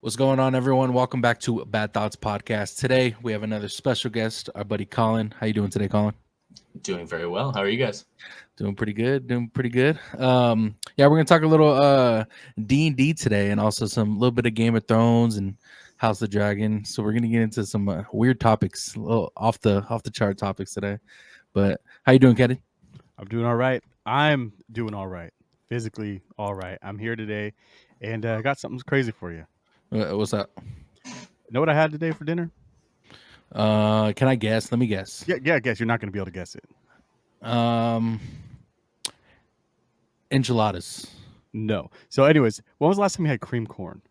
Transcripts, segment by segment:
What's going on, everyone? Welcome back to Bad Thoughts Podcast. Today we have another special guest, our buddy Colin. How you doing today, Colin? Doing very well. How are you guys? Doing pretty good. Yeah, we're gonna talk a little D&D today, and also some little bit of Game of Thrones and House of the Dragon. So we're gonna get into some weird topics, a little off the chart topics today. But how you doing, Kenny? I'm doing all right. I'm doing all right. Physically all right. I'm here today, and I got something crazy for you. What's up? Know what I had today for dinner? Can I guess? Let me guess. Yeah. Guess you're not going to be able to guess it. Enchiladas. No. So, anyways, when was the last time you had cream corn?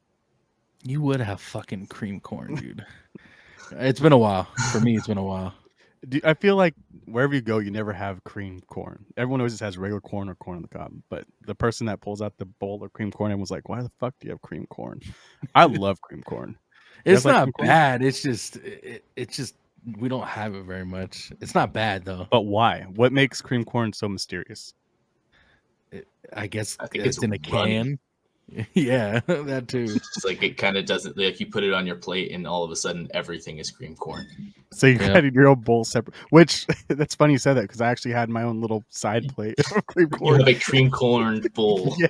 You would have fucking cream corn, dude. It's been a while. For me, it's been a while. I feel like wherever you go, you never have cream corn. Everyone always just has regular corn or corn on the cob. But the person that pulls out the bowl of cream corn, everyone's like, "Why the fuck do you have cream corn?" I love cream corn. It's like not cream corn? bad. It's just we don't have it very much. It's not bad though. But why? What makes cream corn so mysterious? I guess I think it's in a runny. can. Yeah, that too. It's like it kind of doesn't like you put it on your plate and all of a sudden everything is cream corn. So you Yeah. got your own bowl separate. Which that's funny you said that because I actually had my own little side plate of cream You corn. have a cream corn bowl. Yeah.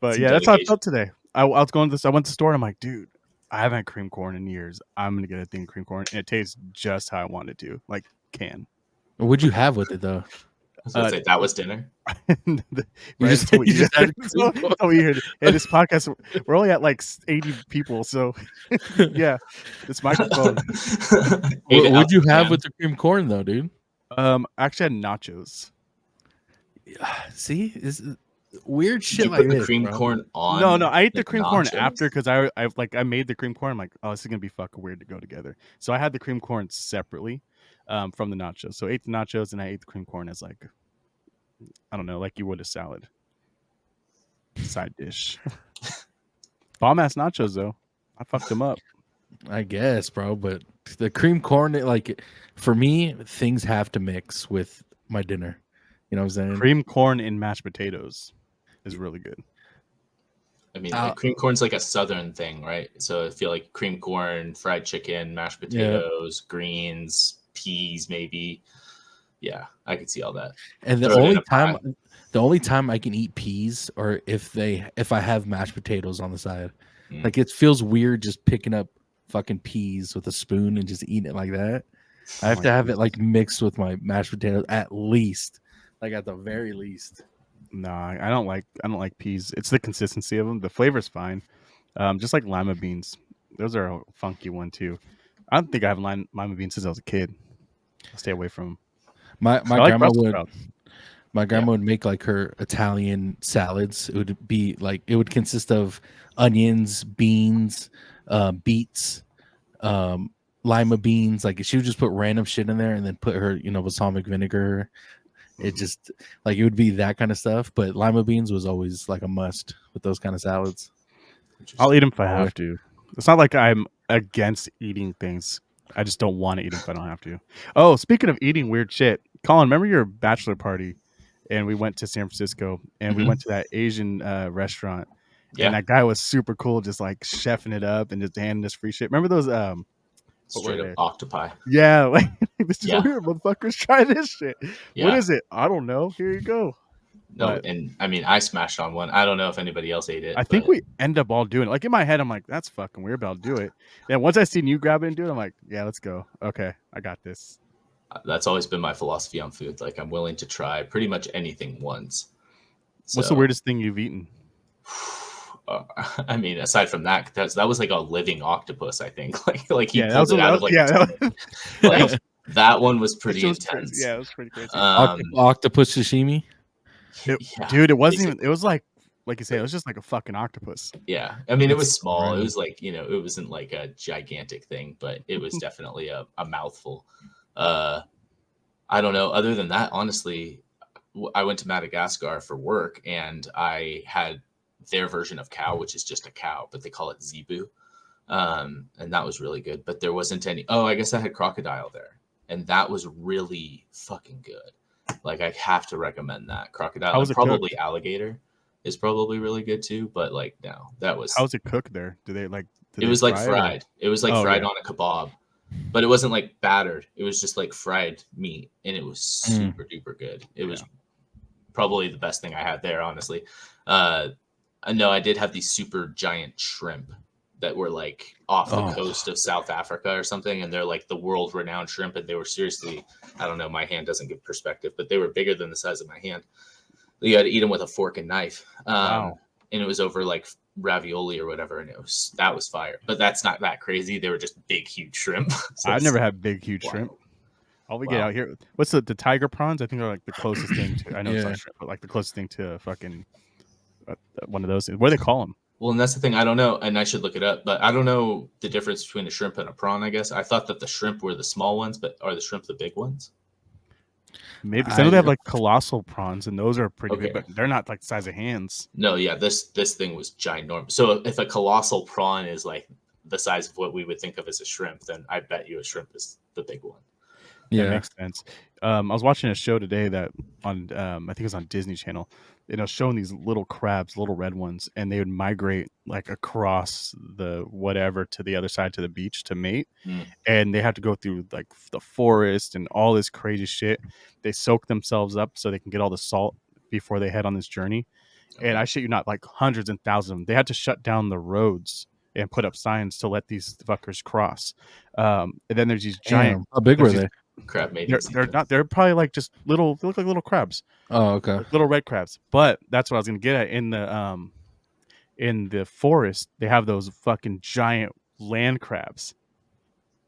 But Some yeah, that's how I dedication. felt today. I was going to this. I went to the store and I'm like, dude, I haven't had cream corn in years. I'm gonna get a thing of cream corn, and it tastes just how I want it to, like can. What'd you have with it though? I was gonna say that was dinner. You just had cream corn. Oh, you heard it. Yeah, this podcast, we're only at like 80 people, so yeah, this microphone. Ate it out What'd you the have can. with the cream corn though, dude? I actually had nachos. See, it's weird Did shit you like put the this. cream bro. corn on? No, I ate the cream corn nachos? after because I made the cream corn. I'm like, oh, this is gonna be fucking weird to go together. So I had the cream corn separately from the nachos. So I ate the nachos and I ate the cream corn as like, I don't know, like you would a salad side dish. Bomb ass nachos though. I fucked them up. I guess, bro. But the cream corn, like for me, things have to mix with my dinner. You know what I'm saying? Cream corn and mashed potatoes is really good. I mean, like, cream corn's like a southern thing, right? So I feel like cream corn, fried chicken, mashed potatoes, greens, peas, maybe. Yeah, I could see all that. And the Throw it in only a pie. time I can eat peas or if I have mashed potatoes on the side. Mm. Like it feels weird just picking up fucking peas with a spoon and just eating it like that. I have to have it like mixed with my mashed potatoes at least. Like at the very least. No, I don't like peas. It's the consistency of them. The flavor's fine. Just like lima beans. Those are a funky one too. I don't think I have lima beans since I was a kid. I'll stay away from them. My I like grandma Brussels would sprouts. my grandma would make like her Italian salads. It would be like it would consist of onions, beans, beets, lima beans. Like she would just put random shit in there and then put her, balsamic vinegar. It just like it would be that kind of stuff. But lima beans was always like a must with those kind of salads. I'll eat them if I have to. It's not like I'm against eating things. I just don't want to eat them if I don't have to. Oh, speaking of eating weird shit, Colin, remember your bachelor party? And we went to San Francisco and we went to that Asian restaurant. Yeah, And that guy was super cool, just like chefing it up and just handing us free shit. Remember those? straight were up they? octopi. Yeah, like this is Yeah. weird, motherfuckers. Try this shit. Yeah. What is it? I don't know. Here you go. No, But- and I mean, I smashed on one. I don't know if anybody else ate it. I think but we end up all doing it. Like in my head, I'm like, that's fucking weird, but I'll do it. And once I seen you grab it and do it, I'm like, yeah, let's go. Okay, I got this. that's always been my philosophy on food. Like, I'm willing to try pretty much anything once. What's the So, weirdest thing you've eaten? I mean, aside from that was like a living octopus. I think, like he Yeah, that pulled was it out of like a yeah, tummy. Like that one was pretty It was intense. crazy. Yeah, it was pretty crazy. Octopus sashimi. Yeah, Dude, it wasn't basically. even. It was like you said, it was just like a fucking octopus. Yeah, I mean, it was small. Right. It was like, it wasn't like a gigantic thing, but it was definitely a mouthful. I don't know. Other than that, honestly, I went to Madagascar for work, and I had their version of cow, which is just a cow, but they call it zebu, and that was really good. But there wasn't any. Oh, I guess I had crocodile there, and that was really fucking good. Like, I have to recommend that crocodile. How was And it cooked? probably alligator. is probably really good too. But like, no, that was How's it cooked there? Do they like? it was like fry or- fried. It was like Oh, fried yeah. on a kebab, but it wasn't like battered. It was just like fried meat, and it was super duper good. It was probably the best thing I had there, honestly. No, I did have these super giant shrimp that were like off the coast of South Africa or something, and they're like the world renowned shrimp, and they were seriously, I don't know, my hand doesn't give perspective, but they were bigger than the size of my hand. You had to eat them with a fork and knife. Wow. And it was over like ravioli or whatever, and that was fire. But that's not that crazy. They were just big, huge shrimp. So I've it's never had big, huge wild. shrimp. All we get Wow. out here, what's the tiger prawns? I think are like the closest thing to. I know it's Yeah. not shrimp, but like the closest thing to fucking one of those. What do they call them? Well, and that's the thing. I don't know, and I should look it up, but I don't know the difference between a shrimp and a prawn, I guess. I thought that the shrimp were the small ones, but are the shrimp the big ones? Maybe some of them have like colossal prawns, and those are pretty Okay. big, but they're not like the size of hands. No, yeah, this thing was ginormous. So if a colossal prawn is like the size of what we would think of as a shrimp, then I bet you a shrimp is the big one. That makes sense. I was watching a show today that on I think it was on Disney Channel. You know, showing these little crabs, little red ones, and they would migrate like across the whatever to the other side to the beach to mate, and they have to go through like the forest and all this crazy shit. They soak themselves up so they can get all the salt before they head on this journey. And I shit you not, like hundreds and thousands of them. They had to shut down the roads and put up signs to let these fuckers cross. And then there's these giant. How big were there's they? Crab mating They're not. They're probably like just little. They look like little crabs. Oh, okay. Like little red crabs. But that's what I was gonna get at. In the forest, they have those fucking giant land crabs,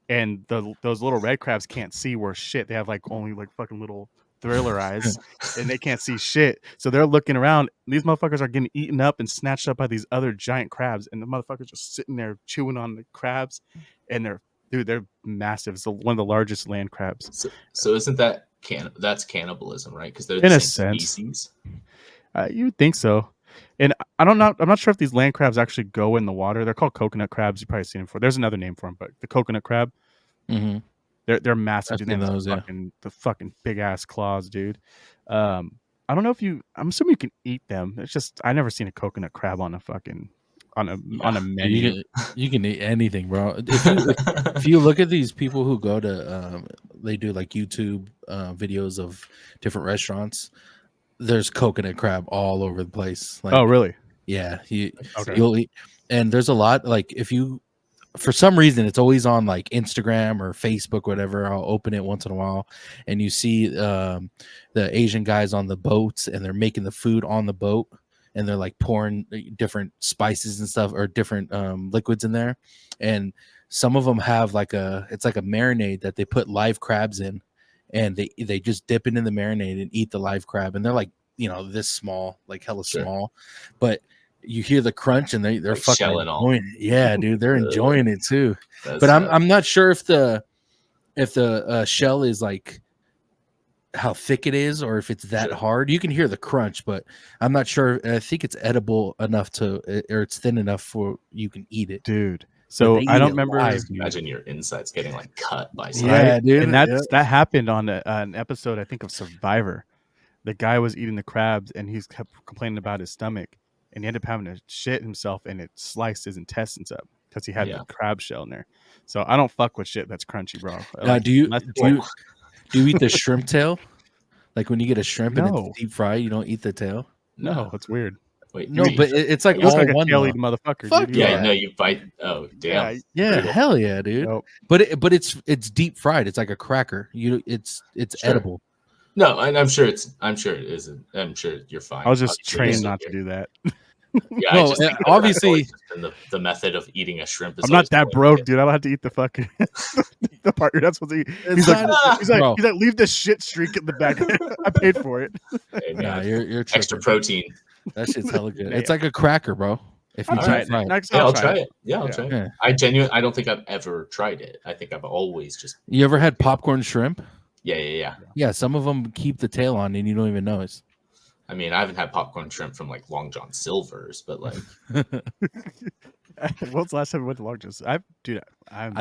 and those little red crabs can't see worth shit. They have like only like fucking little thriller eyes, and they can't see shit. So they're looking around. These motherfuckers are getting eaten up and snatched up by these other giant crabs, and the motherfuckers just sitting there chewing on the crabs, and they're massive. It's one of the largest land crabs. So isn't that that's cannibalism, right? Because they're In the a same sense. species. You would think so. And I'm not sure if these land crabs actually go in the water. They're called coconut crabs. You've probably seen them before. There's another name for them, but the coconut crab, Mm-hmm. they're massive. I've Dude. They seen have those, yeah. the fucking big ass claws, dude. I don't know if I'm assuming you can eat them. It's just I never seen a coconut crab on a fucking on a menu. You can eat anything, bro. If you look at these people who go to they do like YouTube videos of different restaurants, there's coconut crab all over the place. Like, Oh, really? yeah, Okay. you'll eat, and there's a lot. Like if you, for some reason, it's always on like Instagram or Facebook, whatever. I'll open it once in a while, and you see the Asian guys on the boats, and they're making the food on the boat, and they're like pouring different spices and stuff or different liquids in there, and some of them have it's like a marinade that they put live crabs in, and they just dip it in the marinade and eat the live crab, and they're like, you know, this small, like hella small, but you hear the crunch and they're Like fucking shelling all. enjoying it. Yeah, dude, they're enjoying it too. That's But I'm not sure if the shell is like how thick it is or if it's that hard. You can hear the crunch, but I'm not sure. I think it's edible enough or it's thin enough for you can eat it, dude. So they I eat don't it remember. live, dude. Imagine your insides getting like cut by Yeah, something. dude. And that happened on an episode, I think, of Survivor. The guy was eating the crabs and he's kept complaining about his stomach, and he ended up having to shit himself, and it sliced his intestines up because he had the crab shell in there. So I don't fuck with shit that's crunchy, bro. Like, do you eat the shrimp tail? Like when you get a shrimp and No. it's deep fried, you don't eat the tail? No, it's weird. Wait, No, but it's like It looks all like a one. tail though. eating motherfucker. Fuck dude. yeah, no, you bite. Oh, damn. Yeah, Yeah, hell yeah, dude. Nope. But it's deep fried. It's like a cracker. It's Sure. edible. No, and I'm sure it isn't. I'm sure you're fine. I was just Obviously, trained it's not to okay. do that. Yeah, No, I just think that obviously- that's always been the method of eating a shrimp. Is I'm not always that like, broke, dude. I don't have to eat the fucking the part you're not supposed to eat. He's like, Bro. he's like, leave the shit streak in the back. I paid for it. Hey, Nah, man, you're extra tripping. protein. That shit's hella good. Man. It's like a cracker, bro. If you I'll deep try it. fry it. Next, Yeah, I'll I'll try try it. it. Yeah, I'll try it. Yeah. I don't think I've ever tried it. I think I've always just. You ever had popcorn shrimp? Yeah. Yeah, some of them keep the tail on and you don't even notice. I mean, I haven't had popcorn shrimp from like Long John Silver's, but like, When's the last time we went to Long John's? I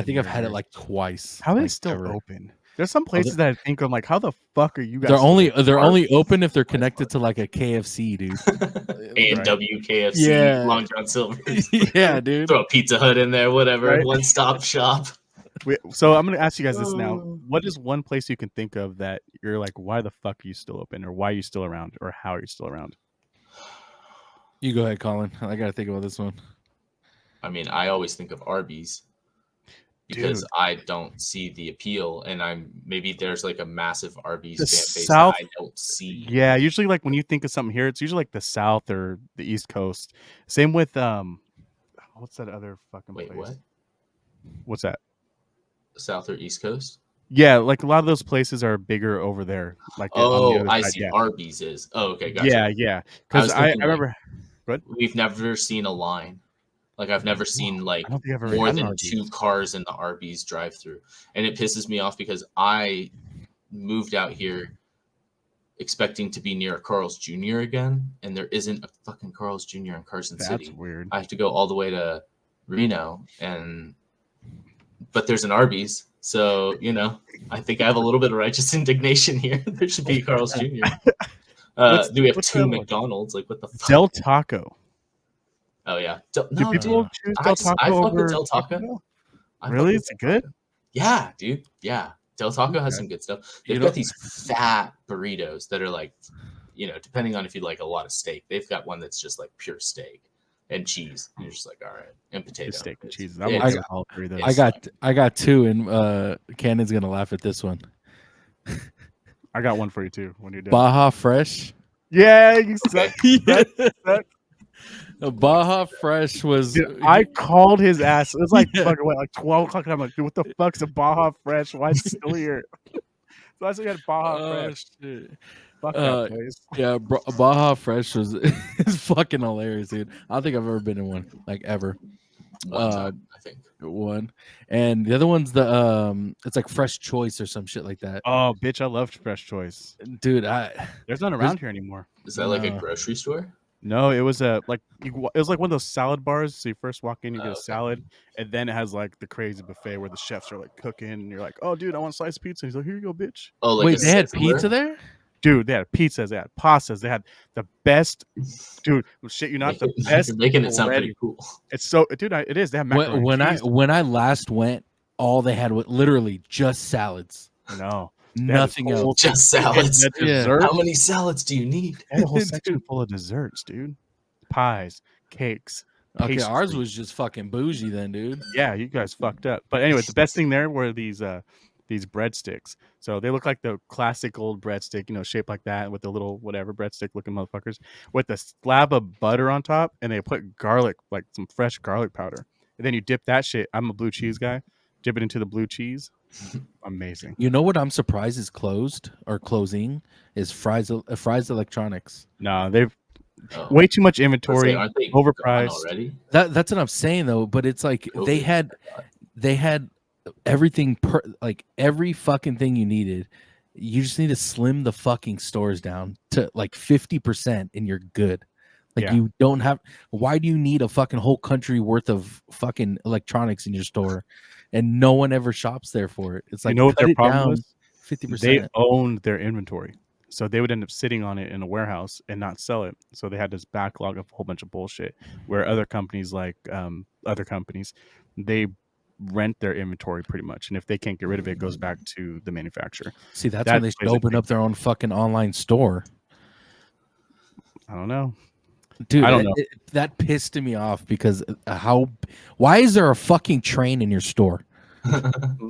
think I've had it like twice. How are they like, still ever. open? There's some places that I think I'm like, how the fuck are you guys? They're only still open if they're connected to like a KFC, dude. A&W, KFC, Yeah. Long John Silver's. Yeah, dude. Throw a Pizza Hut in there, whatever. Right. One stop shop. So I'm gonna ask you guys this now. Oh. What is one place you can think of that you're like, why the fuck are you still open, or why are you still around, or how are you still around? You go ahead, Colin. I gotta think about this one. I mean, I always think of Arby's because Dude. I don't see the appeal, and maybe there's like a massive Arby's The fan base South- that I don't see. Yeah, usually like when you think of something here, it's usually like the South or the East Coast. Same with what's that other fucking Wait, place? what? What's that? South or East Coast? Yeah, like a lot of those places are bigger over there. Like on the Oh, other I side, see. yeah. Arby's is. Oh, okay, gotcha. Yeah. I Because was I thinking, like, remember. We've never seen a line. Like I've never seen like I don't think I've ever more had an than Arby's. 2 cars in the Arby's drive-through, and it pisses me off because I moved out here expecting to be near a Carl's Jr. again, and there isn't a fucking Carl's Jr. in Carson That's City. weird. I have to go all the way to Reno, but there's an Arby's, so I think I have a little bit of righteous indignation here. There should be a Carl's Jr. Do we have what's 2 the other one? McDonald's? Like what the fuck? Del Taco. Oh yeah. Do No, people dude. choose I Del just- I Taco fuck with over Del Taco. Bell? I fuck Really? with Is it Del good? Taco. Yeah, dude. Yeah. Del Taco has some good stuff. They've got these fat burritos that are like, depending on if you like a lot of steak, they've got one that's just like pure steak and cheese. And you're just like, all right, and potato. Just steak and It's- cheese. it's- all three of those. I got 2, and Cannon's gonna laugh at this one. I got one for you too when you're done. Baja Fresh. Yeah, you suck. The Baja Fresh was. Dude, I called his ass. It was like Yeah. fucking like 12 o'clock. And I'm like, dude, what the fuck's a Baja Fresh? Why is it still here? So I said, we had Baja Oh, Fresh. shit. Fuck Uh, that place. Yeah, Baja Fresh was is fucking hilarious, dude. I don't think I've ever been in one, like ever. One time, I think. One, and the other one's the it's like Fresh Choice or some shit like that. Oh, bitch, I loved Fresh Choice. Dude, There's none around here anymore. Is that like a No. grocery store? No, it was it was like one of those salad bars. So you first walk in, you get Oh, a okay. salad, and then it has like the crazy buffet where the chefs are like cooking, and you're like, "Oh, dude, I want a slice of pizza." And he's like, "Here you go, bitch." Oh, like wait, a they had Sizzler? pizza there? Dude, they had pizzas, they had pastas, they had the best. Dude, shit, you not the best. You're making it sound bread. pretty cool. It's so, dude, it is. They have macaroni. When I last went, all they had was literally just salads, no, nothing whole- else. Just salads. The Yeah. dessert, How many salads do you need? they had a whole section full of desserts, dude. Pies, cakes. Okay, ours pastry. was just fucking bougie then, dude. Yeah, you guys fucked up. But anyway, the best thing there were these breadsticks. So they look like the classic old breadstick, shaped like that with the little whatever breadstick looking motherfuckers with a slab of butter on top, and they put garlic, like some fresh garlic powder. And then you dip that shit. I'm a blue cheese guy. Dip it into the blue cheese. Amazing. You know what I'm surprised is closed or closing is Fry's Electronics. No, they've Oh. way too much Let's say, inventory. aren't they gone overpriced. already? That's what I'm saying though. But it's like they COVID. had everything like every fucking thing you needed. You just need to slim the fucking stores down to like 50% and you're good. Like Yeah. you don't have. Why do you need a fucking whole country worth of fucking electronics in your store, and no one ever shops there for it? It's like You know what cut their it problem down was? 50%. They owned their inventory. So they would end up sitting on it in a warehouse and not sell it. So they had this backlog of a whole bunch of bullshit where other companies they rent their inventory pretty much. And if they can't get rid of it, it goes back to the manufacturer. See, that's that when they should plays a open big- up their own fucking online store. I don't know. Dude, I don't know. That pissed me off because why is there a fucking train in your store?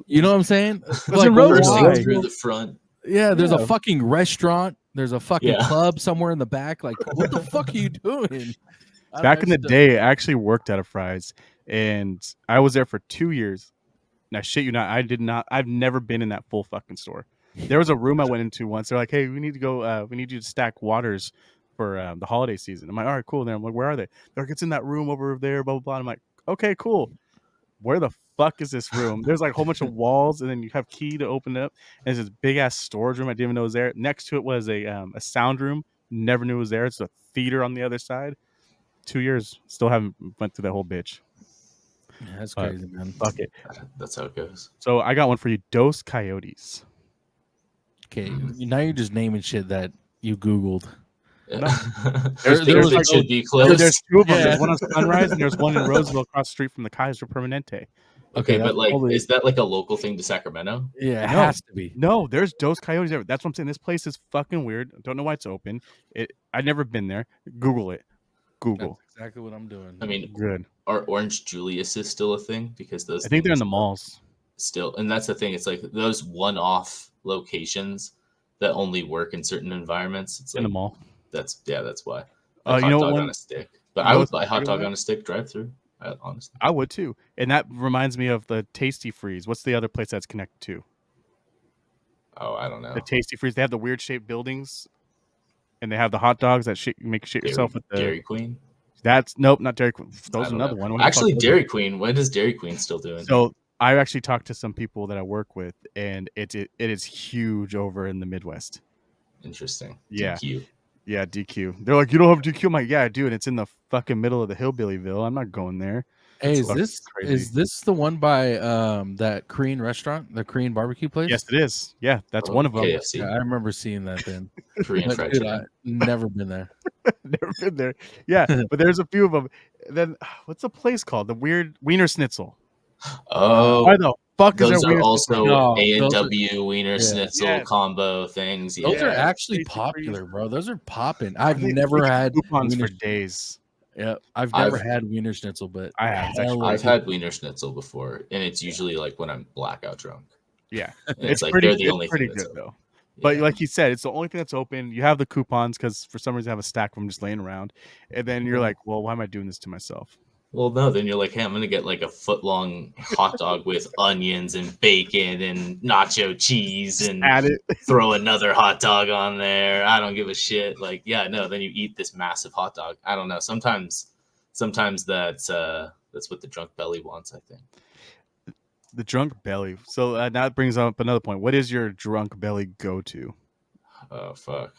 You know what I'm saying? Like, road Bursting why? through the front. Yeah, there's a Yeah. fucking restaurant. There's a fucking Yeah. club somewhere in the back. Like, what the fuck are you doing? Back in the day, I actually worked at a Fry's and I was there for 2 years. Now, shit you not, I've never been in that full fucking store. There was a room I went into once. They're like, hey, we need to go, we need you to stack waters for the holiday season. I'm like, all right, cool. And I'm like, where are they? They're like, it's in that room over there, blah, blah, blah. I'm like, okay, cool. Where the fuck is this room? There's like a whole bunch of walls, and then you have key to open it up. And there's this big ass storage room I didn't even know was there. Next to it was a sound room. Never knew it was there. It's a theater on the other side. 2 years, still haven't went through that whole bitch. Yeah, that's crazy, man. Fuck it. That's how it goes. So I got one for you. Dos Coyotes. Okay, now you're just naming shit that you Googled. There's there things was that like- should be Dude, closed. there's two of them. Yeah. There's one on Sunrise and there's one in Roseville across the street from the Kaiser Permanente. Okay, that's but like, probably- is that like a local thing to Sacramento? Yeah, it No. has to be. No, there's Dos Coyotes there. That's what I'm saying. This place is fucking weird. I don't know why it's open. I've never been there. Google it. Google. That's exactly what I'm doing. I mean, Good. are Orange Julius is still a thing because those I think they're in things the malls. still, and that's the thing. It's like those one-off locations that only work in certain environments. It's In like the mall. that's why. You Like hot know dog what on one- a stick. But you I know would what's buy hot the dog one? on a stick drive-through. Honestly, I would too. And that reminds me of the Tasty Freeze. What's the other place that's connected to? oh, I don't know. The Tasty Freeze. They have the weird shaped buildings, and they have the hot dogs that you make shit yourself with the. Dairy Queen. That's nope, not Dairy Queen. I Those are don't another know. one. What the Actually, fuck was Dairy Queen. What is Dairy Queen still doing? it? So I actually talked to some people that I work with, and it is huge over in the Midwest. Interesting. Yeah. DQ. Yeah, DQ. They're like, you don't have DQ. I'm like, yeah, I do, and it's in the fucking middle of the hillbillyville. I'm not going there. Hey, is fucking this crazy. is this the one by that Korean restaurant, the Korean barbecue place? Yes, it is. Yeah, that's Oh, one of them. KFC. Yeah, I remember seeing that then. Korean But, fried dude, chicken. I never been there. Never been there. Yeah, but there's a few of them. Then what's the place called? The weird Wiener Schnitzel. Oh, Why the fuck is those there are Wiener also Schnitzel? No, A and those are- W Wiener Schnitzel Yes. combo things. Those Yeah. are actually Tasty popular, bro. Those are popping. I I've think never we had coupons Wiener, for days. yeah, I've never I've- had Wiener Schnitzel, but I have. It's actually hella I've good. had Wiener Schnitzel before, and it's usually like when I'm blackout drunk. Yeah, And it's like pretty. they're the It's only pretty thing that's good open. though. But Yeah. like you said, it's the only thing that's open. You have the coupons because for some reason I have a stack of them just laying around, and then you're like, well, why am I doing this to myself? Well, no, then you're like, hey, I'm gonna get like a foot-long hot dog with onions and bacon and nacho cheese and Add it. throw another hot dog on there. I don't give a shit. Like, yeah, no, then you eat this massive hot dog. I don't know. Sometimes that's what the drunk belly wants, I think. The drunk belly. So that brings up another point. What is your drunk belly go to? Oh fuck.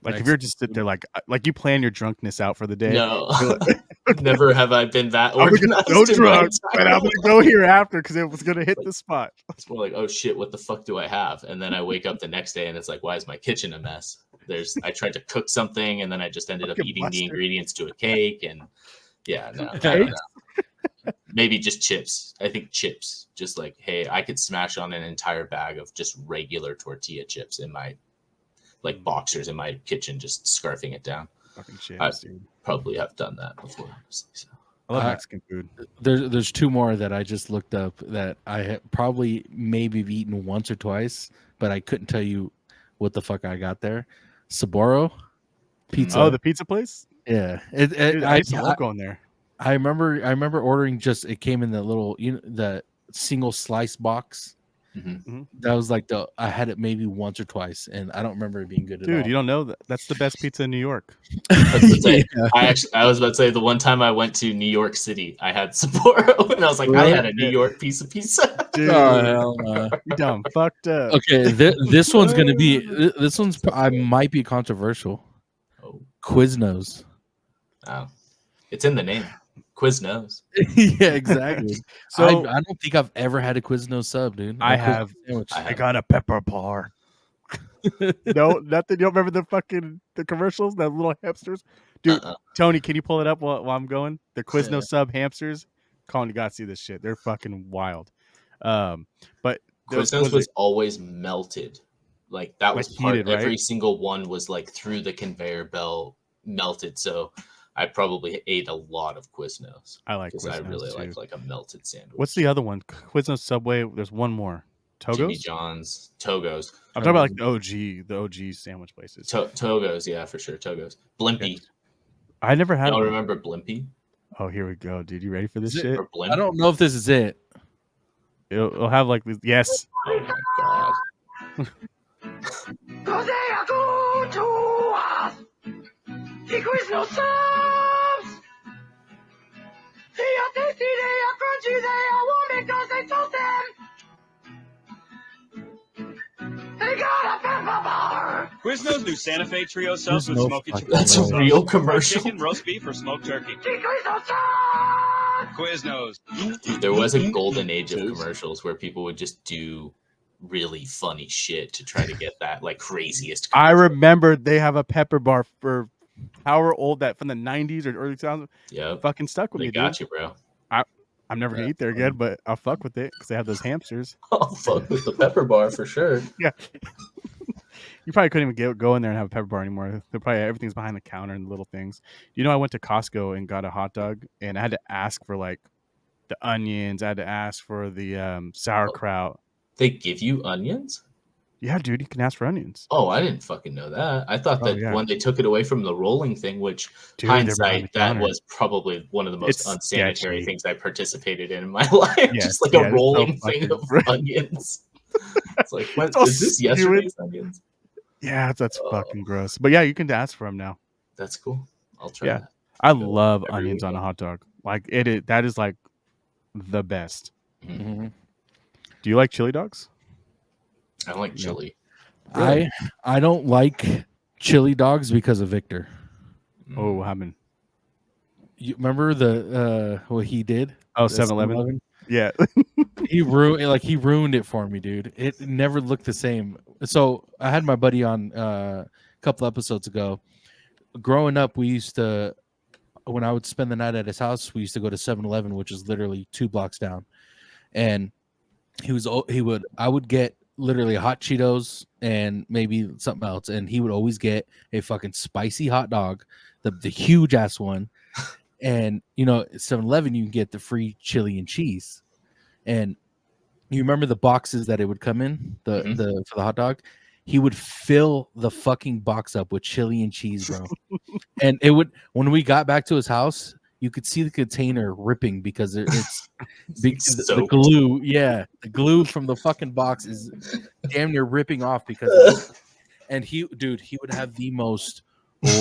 Like if Next you're just sit there like you plan your drunkness out for the day. No. You're like, Never have I been that I'm gonna organized. get so in my drunk, entire and I'm gonna go here after because it was gonna hit the spot. It's more like, oh shit, what the fuck do I have? And then I wake up the next day and it's like, why is my kitchen a mess? I tried to cook something and then I just ended up Fucking eating mustard. the ingredients to a cake and yeah, no, I Cake? don't know. Maybe just chips. I think chips. Just like, hey, I could smash on an entire bag of just regular tortilla chips in my like boxers in my kitchen, just scarfing it down. Fucking shit, I- dude. Probably have done that before, honestly. So. I love I- Mexican food. There's two more that I just looked up that I had probably maybe have eaten once or twice, but I couldn't tell you what the fuck I got there. Saboro pizza. Oh, the pizza place. yeah. Dude, I used to love going there. I remember ordering it came in the little the single slice box. Mhm. That was like I had it maybe once or twice, and I don't remember it being good at all. Dude, you don't know that that's the best pizza in New York. I was about to say, Yeah. I was about to say the one time I went to New York City, I had Sapporo, and I was like, I had a New York piece of pizza. Dude, Oh, hell no. you dumb fucked up. Okay, this one's gonna be this one's I might be controversial. Oh, Quiznos. wow. It's in the name. Quiznos. Yeah, exactly. So I don't think I've ever had a Quiznos sub, dude. I A Quiznos have. sandwich. I got a pepper bar. No, nothing. You don't remember the commercials, that little hamsters? Dude, Uh-uh. Tony, can you pull it up while I'm going? The Quiznos sub hamsters. Colin, you gotta see this shit. They're fucking wild. But Quiznos was always melted. Like that was Like part. heated, right? Every single one was like through the conveyor belt melted. So I probably ate a lot of Quiznos I like because Quiznos I really too. like a melted sandwich. What's the other one? Quiznos Subway. There's one more. Jimmy Togos. John's, Togos. I'm talking about like the OG sandwich places. Togos, yeah, for sure. Togos. Blimpie. I never had. Y'all one. remember Blimpie? Oh, here we go, dude. You ready for this Is it- shit? Or Blimp? I don't know if this is it. It'll have like this. Yes. Oh my god. Cause they are good to us. The Quiznos subs. They are tasty, they are crunchy, they are warm because they toast them. They got a pepper bar. Quiznos new Santa Fe trio subs There's with no smoky fucking chipotle That's a sauce. real Fried commercial. chicken, roast beef, or smoked turkey. The Quiznos subs. Quiznos. Dude, there was a golden age of commercials where people would just do really funny shit to try to get that like craziest. I combo. remember they have a pepper bar for however old that from the 90s or early 2000s. Yep, Fucking stuck with they me, got dude. you, bro. I'm never gonna That's eat there funny. again, but I'll fuck with it because they have those hamsters. Oh fuck with the pepper bar for sure. Yeah. You probably couldn't even go in there and have a pepper bar anymore. They're probably everything's behind the counter and little things. You know, I went to Costco and got a hot dog, and I had to ask for like the onions. I had to ask for the sauerkraut. They give you onions? Yeah, dude, you can ask for onions. Oh, I didn't fucking know that. I thought Oh, that yeah. when they took it away from the rolling thing, which Dude, they're behind hindsight, the that counter. was probably one of the most It's unsanitary sketchy. things I participated in my life. Yes, Just like yeah, a it's so rolling thing fucking of gross. onions. It's like, what, So is this stupid. yesterday's onions? Yeah, that's Oh. fucking gross. But yeah, you can ask for them now. That's cool. I'll try Yeah. that. I Go love every onions on a weekend. hot dog. Like that is like the best. Mhm. Do you like chili dogs? I don't like No. chili. I don't like chili dogs because of Victor. Oh, what happened? You remember the what he did? Oh, The 7-Eleven? Yeah. He ruined it for me, dude. It never looked the same. So I had my buddy on a couple episodes ago. Growing up, we used to, when I would spend the night at his house, we used to go to 7-Eleven, which is literally 2 blocks down. And I would get literally hot Cheetos and maybe something else, and he would always get a fucking spicy hot dog, the huge ass one. And you know, 7-Eleven, you can get the free chili and cheese. And you remember the boxes that it would come in, the for the hot dog? He would fill the fucking box up with chili and cheese, bro. And it would, when we got back to his house, you could see the container ripping because it's the Soaked. glue. Yeah, the glue from the fucking box is damn near ripping off because. And he would have the most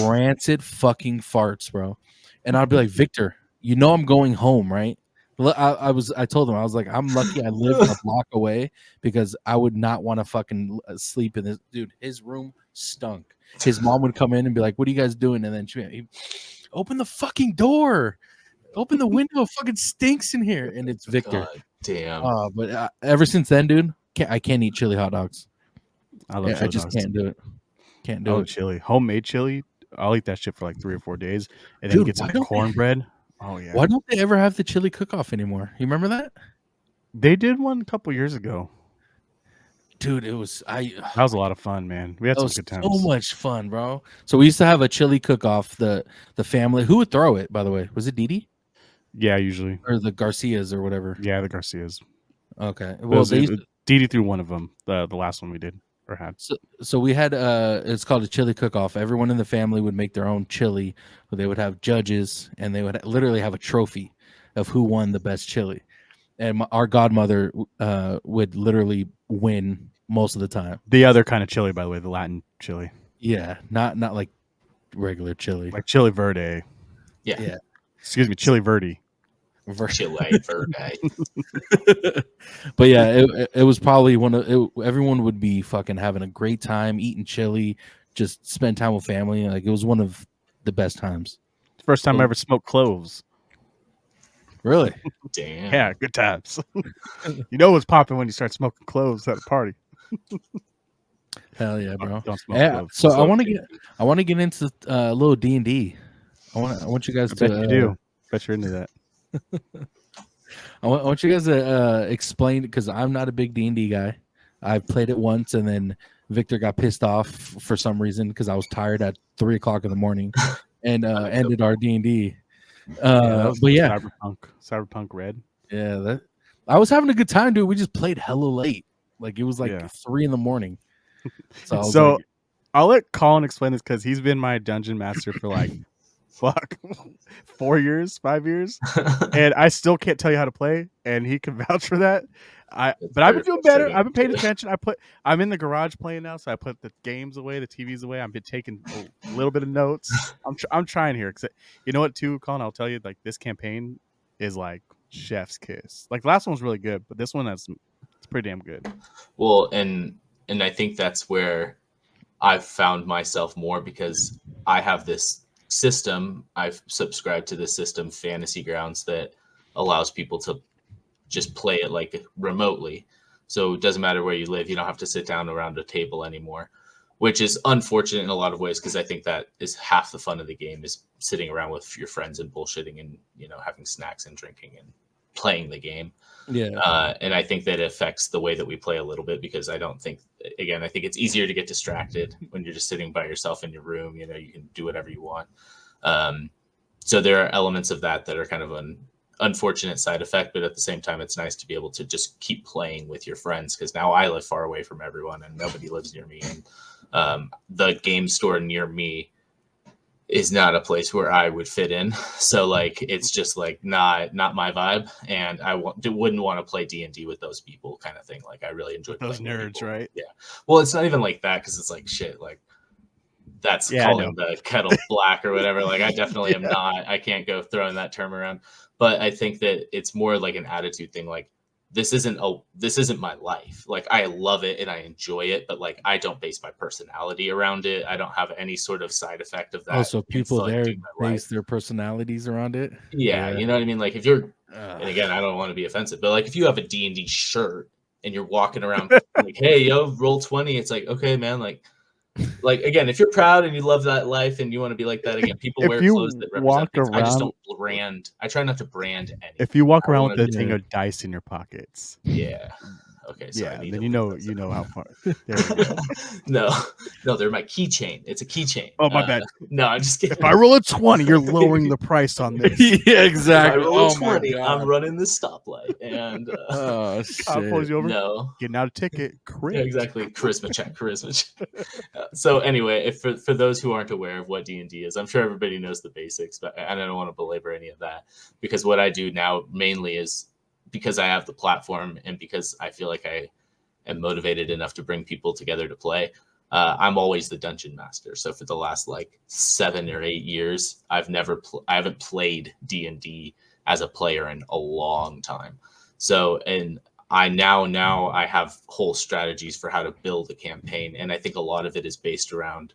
rancid fucking farts, bro. And I'd be like, Victor, you know I'm going home, right? I told him, I was like, I'm lucky I live a block away because I would not want to fucking sleep in this. Dude, his room stunk. His mom would come in and be like, what are you guys doing? And then he'd open the fucking door, open the window. It fucking stinks in here. And it's Victor. God damn. But ever since then, dude, I can't eat chili hot dogs. I love chili I just dogs. can't do it. Can't I do love it. chili. Homemade chili, I'll eat that shit for like 3 or 4 days and Dude, then get some why don't they- cornbread. Oh, yeah. Why don't they ever have the chili cook-off anymore? You remember that? They did one a couple years ago. Dude, it was That was a lot of fun, man. We had that some was good times. so much fun, bro. So we used to have a chili cook-off. The family, who would throw it, by the way? Was it Didi Yeah, usually. or the Garcias or whatever? Yeah, the Garcias. Okay. Well, Well, they used to, Didi threw one of them. The last one we did or had. so we had it's called a chili cook-off. Everyone in the family would make their own chili. But they would have judges, and they would literally have a trophy of who won the best chili. And our godmother would literally win most of the time. The other kind of chili, by the way, the Latin chili, Yeah, not like regular chili. like chili verde. Yeah. Yeah. Excuse me, chili verde. Chile verde. But yeah, it was probably everyone would be fucking having a great time eating chili, just spend time with family. Like it was one of the best times. First time I ever smoked cloves. Really? Damn. Yeah, good times. You know what's popping when you start smoking cloves at a party. Hell yeah, bro. Don't smoke Yeah, cloves. so I So- want to get into a little D&D. I want you guys I to bet you do. Bet you're into that. I want you guys to explain, because I'm not a big D&D guy. I've played it once, and then Victor got pissed off for some reason because I was tired at 3 o'clock in the morning, and ended our D&D. That was But yeah, Cyberpunk Red. yeah, I was having a good time, dude. We just played hella late. Like it was like Yeah. 3 in the morning. So, I was So like, I'll let Colin explain this because he's been my dungeon master for like 4 years, 5 years, and I still can't tell you how to play, and he can vouch for that. But I've been doing better. I've been paying attention. I'm in the garage playing now, so I put the games away, the TVs away. I've been taking a little bit of notes. I'm trying here because you know what, too, Colin. I'll tell you, like this campaign is like chef's kiss. Like the last one was really good, but this one it's pretty damn good. Well, and I think that's where I've found myself more, because I have this system. I've subscribed to this system, Fantasy Grounds, that allows people to just play it like remotely. So it doesn't matter where you live, you don't have to sit down around a table anymore, which is unfortunate in a lot of ways, because I think that is half the fun of the game, is sitting around with your friends and bullshitting and, you know, having snacks and drinking and playing the game. Yeah. And I think that it affects the way that we play a little bit, because I think it's easier to get distracted when you're just sitting by yourself in your room. You know, you can do whatever you want. So there are elements of that are kind of an unfortunate side effect, but at the same time, it's nice to be able to just keep playing with your friends, because now I live far away from everyone and nobody lives near me. And the game store near me is not a place where I would fit in. So like, it's just like not my vibe. And I wouldn't want to play D&D with those people, kind of thing. Like, I really enjoy Those playing with nerds, people. right? Yeah. Well, it's not even like that, because it's like, shit, like that's calling the kettle black or whatever. Like, I definitely am not. I can't go throwing that term around. But I think that it's more like an attitude thing. Like, this isn't my life. Like, I love it and I enjoy it, but like, I don't base my personality around it. I don't have any sort of side effect of that. Also, people there influencing my life. base their personalities around it. Yeah, you know what I mean? Like, if you're, and again, I don't want to be offensive, but like, if you have a D&D shirt and you're walking around like, hey, yo, roll 20, it's like, okay, man, like again, if you're proud and you love that life and you want to be like that, again, people wear clothes that represent things. I just don't brand. I try not to brand anything. If you walk around with a thing of dice in your pockets, yeah. Okay, so yeah, then you know how far. No, they're my keychain. It's a keychain. Oh, my bad. No, I'm just kidding. If I roll a 20, you're lowering the price on this. Yeah, exactly. If I roll a 20, I'm running the stoplight. And oh I'll pulls shit. you over. No, getting out a ticket. yeah, exactly. Charisma check. So anyway, if for those who aren't aware of what D&D is, I'm sure everybody knows the basics, but I don't want to belabor any of that, because what I do now mainly is, because I have the platform and because I feel like I am motivated enough to bring people together to play, I'm always the dungeon master. So for the last like 7 or 8 years, I haven't played D&D as a player in a long time. So, and I now I have whole strategies for how to build a campaign. And I think a lot of it is based around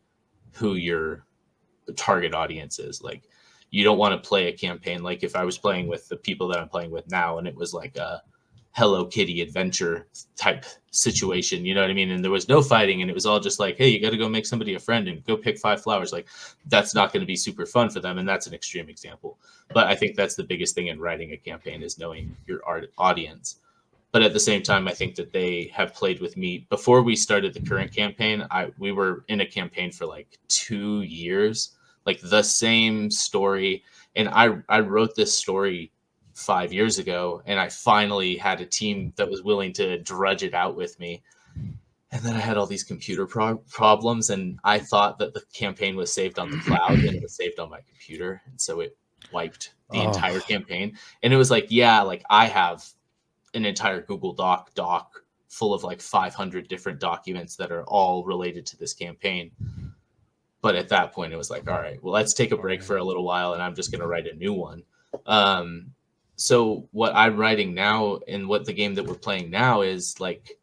who your target audience is. Like, you don't want to play a campaign like if I was playing with the people that I'm playing with now and it was like a Hello Kitty adventure type situation, you know what I mean? And there was no fighting and it was all just like, hey, you got to go make somebody a friend and go pick 5 flowers. Like, that's not going to be super fun for them. And that's an extreme example. But I think that's the biggest thing in writing a campaign, is knowing your audience. But at the same time, I think that they have played with me. Before we started the current campaign, we were in a campaign for like 2 years, like the same story. And I wrote this story 5 years ago, and I finally had a team that was willing to drudge it out with me. And then I had all these computer problems, and I thought that the campaign was saved on the cloud, and it was saved on my computer. And so it wiped the entire campaign. And it was like, yeah, like I have an entire Google doc full of like 500 different documents that are all related to this campaign. But at that point, it was like, all right, well, let's take a break for a little while, and I'm just going to write a new one. So what I'm writing now and what the game that we're playing now is like,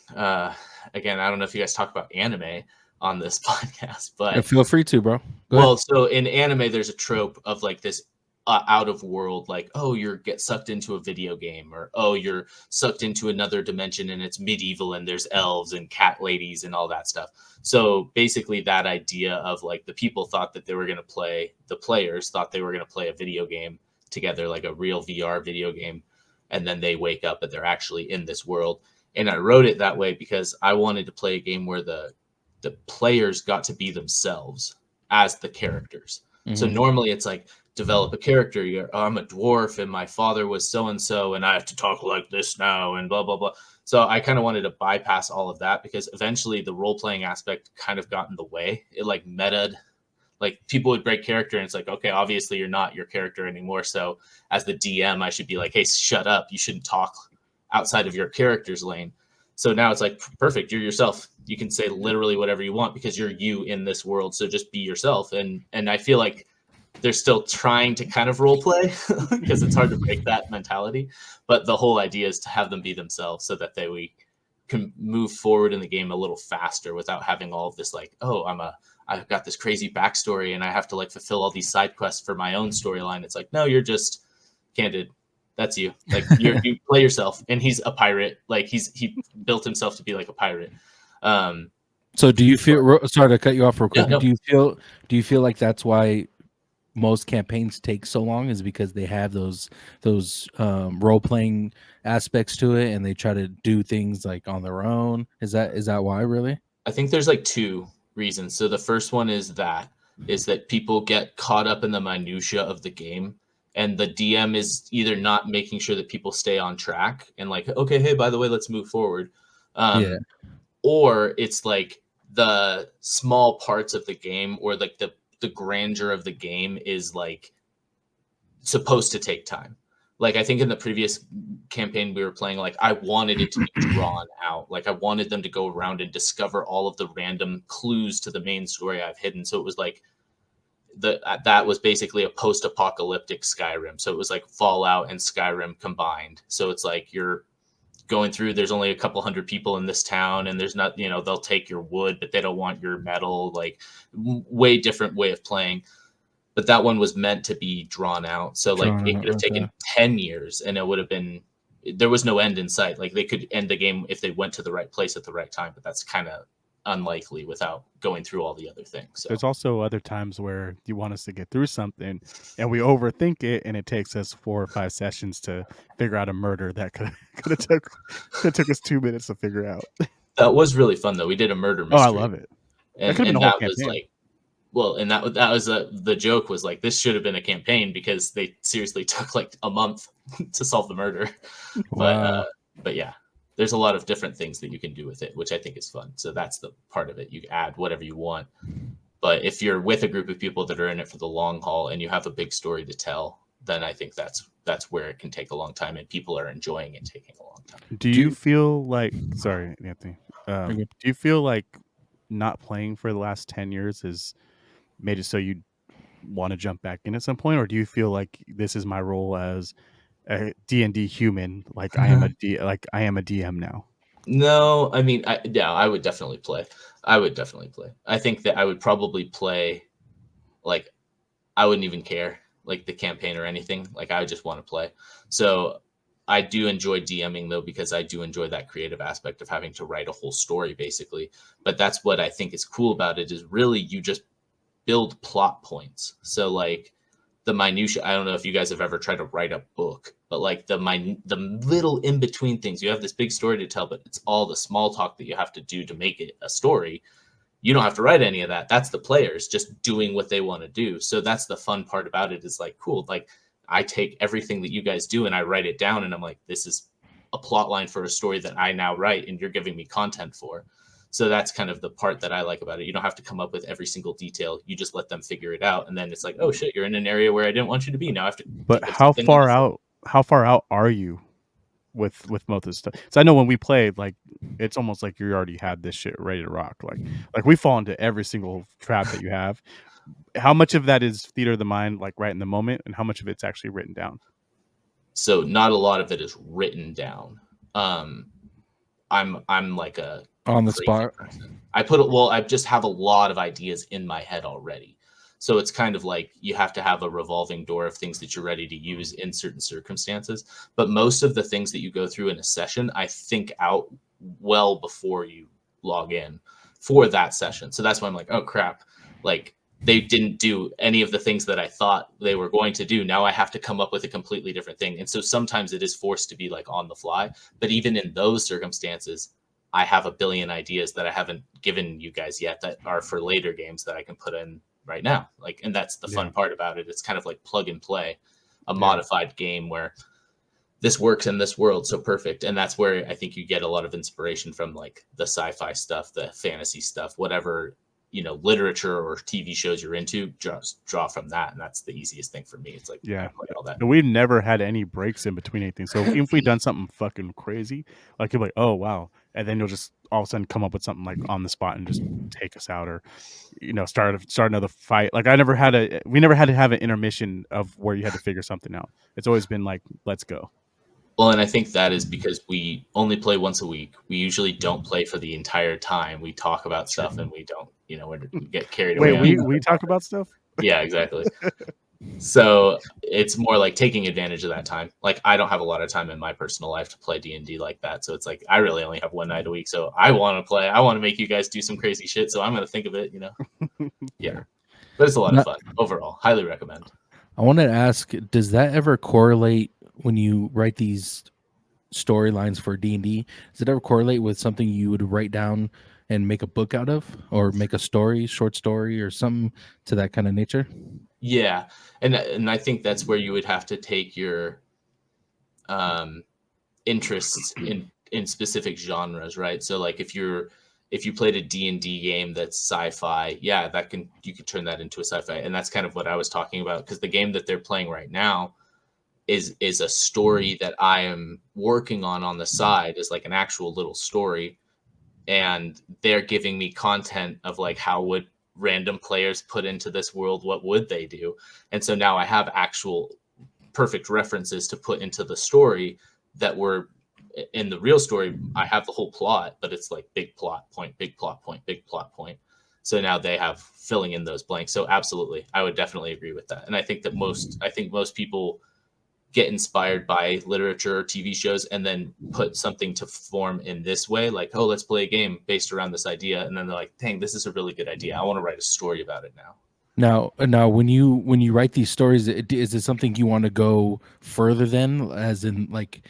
again, I don't know if you guys talk about anime on this podcast, but Yeah, feel free to, bro. Well, so in anime, there's a trope of like this out of world, like, oh, get sucked into a video game, or oh, you're sucked into another dimension and it's medieval and there's elves and cat ladies and all that stuff. So basically that idea of like the people thought that they were going to play, the players thought they were going to play a video game together, like a real VR video game. And then they wake up and they're actually in this world. And I wrote it that way because I wanted to play a game where the players got to be themselves as the characters. Mm-hmm. So normally it's like, develop a character. I'm a dwarf and my father was so-and-so and I have to talk like this now and blah, blah, blah. So I kind of wanted to bypass all of that because eventually the role-playing aspect kind of got in the way. It like metaed, like people would break character and it's like, okay, obviously you're not your character anymore. So as the DM, I should be like, hey, shut up. You shouldn't talk outside of your character's lane. So now it's like, perfect. You're yourself. You can say literally whatever you want because you're you in this world. So just be yourself. And I feel like they're still trying to kind of role play because it's hard to break that mentality. But the whole idea is to have them be themselves so that we can move forward in the game a little faster without having all of this like, oh, I've got this crazy backstory and I have to like fulfill all these side quests for my own storyline. It's like, no, you're just Candid. That's you. Like you play yourself, and he's a pirate. Like he built himself to be like a pirate. So do you feel? Sorry to cut you off real quick. no. Do you feel like that's why most campaigns take so long? Is because they have those role playing aspects to it, and they try to do things like on their own? Is that why? Really? I think there's like two reasons. So the first one is that people get caught up in the minutia of the game, and the DM is either not making sure that people stay on track and like, okay, hey, by the way, let's move forward. Yeah. Or it's like the small parts of the game, or like the grandeur of the game is like supposed to take time. Like I think in the previous campaign we were playing, like I wanted it to be drawn out. Like I wanted them to go around and discover all of the random clues to the main story I've hidden. So it was like that was basically a post-apocalyptic Skyrim. So it was like Fallout and Skyrim combined. So it's like you're going through, there's only a couple hundred people in this town, and there's not, they'll take your wood, but they don't want your metal. Like way different way of playing. But that one was meant to be drawn out. So like it could have taken 10 years, and it would have been, there was no end in sight. Like they could end the game if they went to the right place at the right time, but that's kind of unlikely without going through all the other things. So. There's also other times where you want us to get through something and we overthink it, and it takes us 4 or 5 sessions to figure out a murder that could have took us 2 minutes to figure out. That was really fun though. We did a murder mystery. Oh, I love it. And that was like, well, and that was the joke was like, this should have been a campaign because they seriously took like a month to solve the murder. Wow. But yeah, there's a lot of different things that you can do with it, which I think is fun. So that's the part of it. You add whatever you want. But if you're with a group of people that are in it for the long haul and you have a big story to tell, then I think that's where it can take a long time, and people are enjoying it taking a long time. Do you feel like, sorry, Anthony, do you feel like not playing for the last 10 years has made it so you want to jump back in at some point? Or do you feel like this is my role as a D&D human? Like I am a DM now. No, I mean, I would definitely play. I think that I would probably play, like, I wouldn't even care, like, the campaign or anything. Like, I would just want to play. So I do enjoy DMing, though, because I do enjoy that creative aspect of having to write a whole story, basically. But that's what I think is cool about it, is really you just build plot points. So, like, the minutia, I don't know if you guys have ever tried to write a book, but like the little in between things, you have this big story to tell, but it's all the small talk that you have to do to make it a story. You don't have to write any of that. That's the players just doing what they want to do. So that's the fun part about it, is like, cool. Like I take everything that you guys do and I write it down, and I'm like, this is a plot line for a story that I now write and you're giving me content for. So that's kind of the part that I like about it. You don't have to come up with every single detail. You just let them figure it out. And then it's like, oh shit, you're in an area where I didn't want you to be. Now I have to. But how far out are you with most of the stuff? So I know when we played, like, it's almost like you already had this shit ready to rock. Like we fall into every single trap that you have. How much of that is theater of the mind, like right in the moment, and how much of it's actually written down? So not a lot of it is written down. I'm like a on the spot person. I just have a lot of ideas in my head already. So it's kind of like you have to have a revolving door of things that you're ready to use in certain circumstances. But most of the things that you go through in a session, I think out well before you log in for that session. So that's why I'm like, oh crap, like they didn't do any of the things that I thought they were going to do. Now I have to come up with a completely different thing. And so sometimes it is forced to be like on the fly. But even in those circumstances, I have a billion ideas that I haven't given you guys yet that are for later games that I can put in right now. Like, and that's the fun part about it. It's kind of like plug and play, a modified game where this works in this world so perfect. And that's where I think you get a lot of inspiration from, like the sci-fi stuff, the fantasy stuff, whatever, literature or TV shows you're into, just draw from that. And that's the easiest thing for me. It's like, all that. And we've never had any breaks in between anything. So even if we've done something fucking crazy, like you're like, oh wow. And then you'll just all of a sudden come up with something like on the spot and just take us out, or, start another fight. Like we never had to have an intermission of where you had to figure something out. It's always been like, let's go. Well, and I think that is because we only play once a week. We usually don't play for the entire time. We talk about stuff and we don't, we get carried away. Wait, we talk about stuff? Yeah, exactly. So it's more like taking advantage of that time. Like I don't have a lot of time in my personal life to play D&D like that. So it's like I really only have one night a week. So I want to play. I want to make you guys do some crazy shit. So I'm going to think of it, Yeah. Fair. But it's a lot Now- of fun overall. Highly recommend. I want to ask, does that ever correlate when you write these storylines for D&D? Does it ever correlate with something you would write down and make a book out of, or make a story, short story, or something to that kind of nature? Yeah. And I think that's where you would have to take your interests in specific genres, right? So like if you played a D&D game that's sci-fi, yeah, you could turn that into a sci-fi. And that's kind of what I was talking about, because the game that they're playing right now is a story that I am working on the side, is like an actual little story, and they're giving me content of like, how would random players put into this world, what would they do? And so now I have actual perfect references to put into the story that were in the real story. I have the whole plot, but it's like big plot point, big plot point, big plot point. So now they have filling in those blanks. So absolutely, I would definitely agree with that. And I think that most people get inspired by literature or TV shows and then put something to form in this way, like, oh, let's play a game based around this idea. And then they're like, dang, this is a really good idea. I want to write a story about it now. Now, when you write these stories, is it something you want to go further than, as in like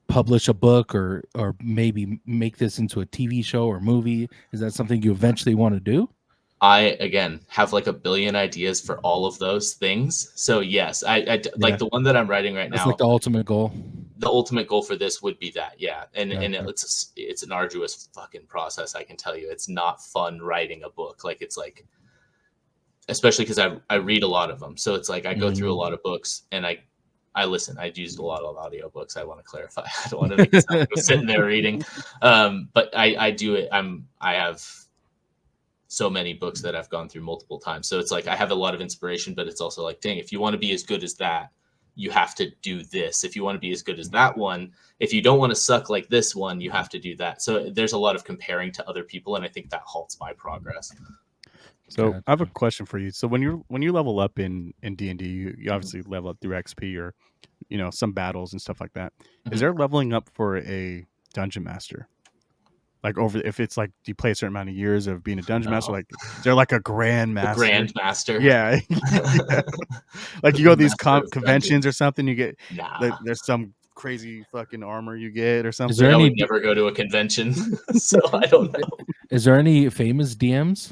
publish a book, or maybe make this into a TV show or movie? Is that something you eventually want to do? I, again, have like a billion ideas for all of those things. So yes, I like the one that I'm writing right That's now. like the ultimate goal. The ultimate goal for this would be that, yeah. And Gotcha. it's an arduous fucking process. I can tell you, it's not fun writing a book. Like it's like, especially because I read a lot of them. So it's like I go through a lot of books, and I listen. I used a lot of audiobooks. I want to clarify. I don't want to make it sound like I'm sitting there reading. But I do it. I have so many books that I've gone through multiple times. So it's like I have a lot of inspiration, but it's also like, dang, if you want to be as good as that, you have to do this. If you want to be as good as that one, if you don't want to suck like this one, you have to do that. So there's a lot of comparing to other people, and I think that halts my progress. So Gotcha. I have a question for you. So when you level up in D&D, you obviously level up through XP or some battles and stuff like that. Is Mhm. there leveling up for a dungeon master? Like if it's like, do you play a certain amount of years of being a dungeon master? No. Like is there like a grand The master? Grandmaster. Yeah. Yeah. Like you go to these Master of conventions or something, you get Nah. there's some crazy fucking armor you get or something. there I any would never go to a convention, so I don't know. Is there any famous DMs?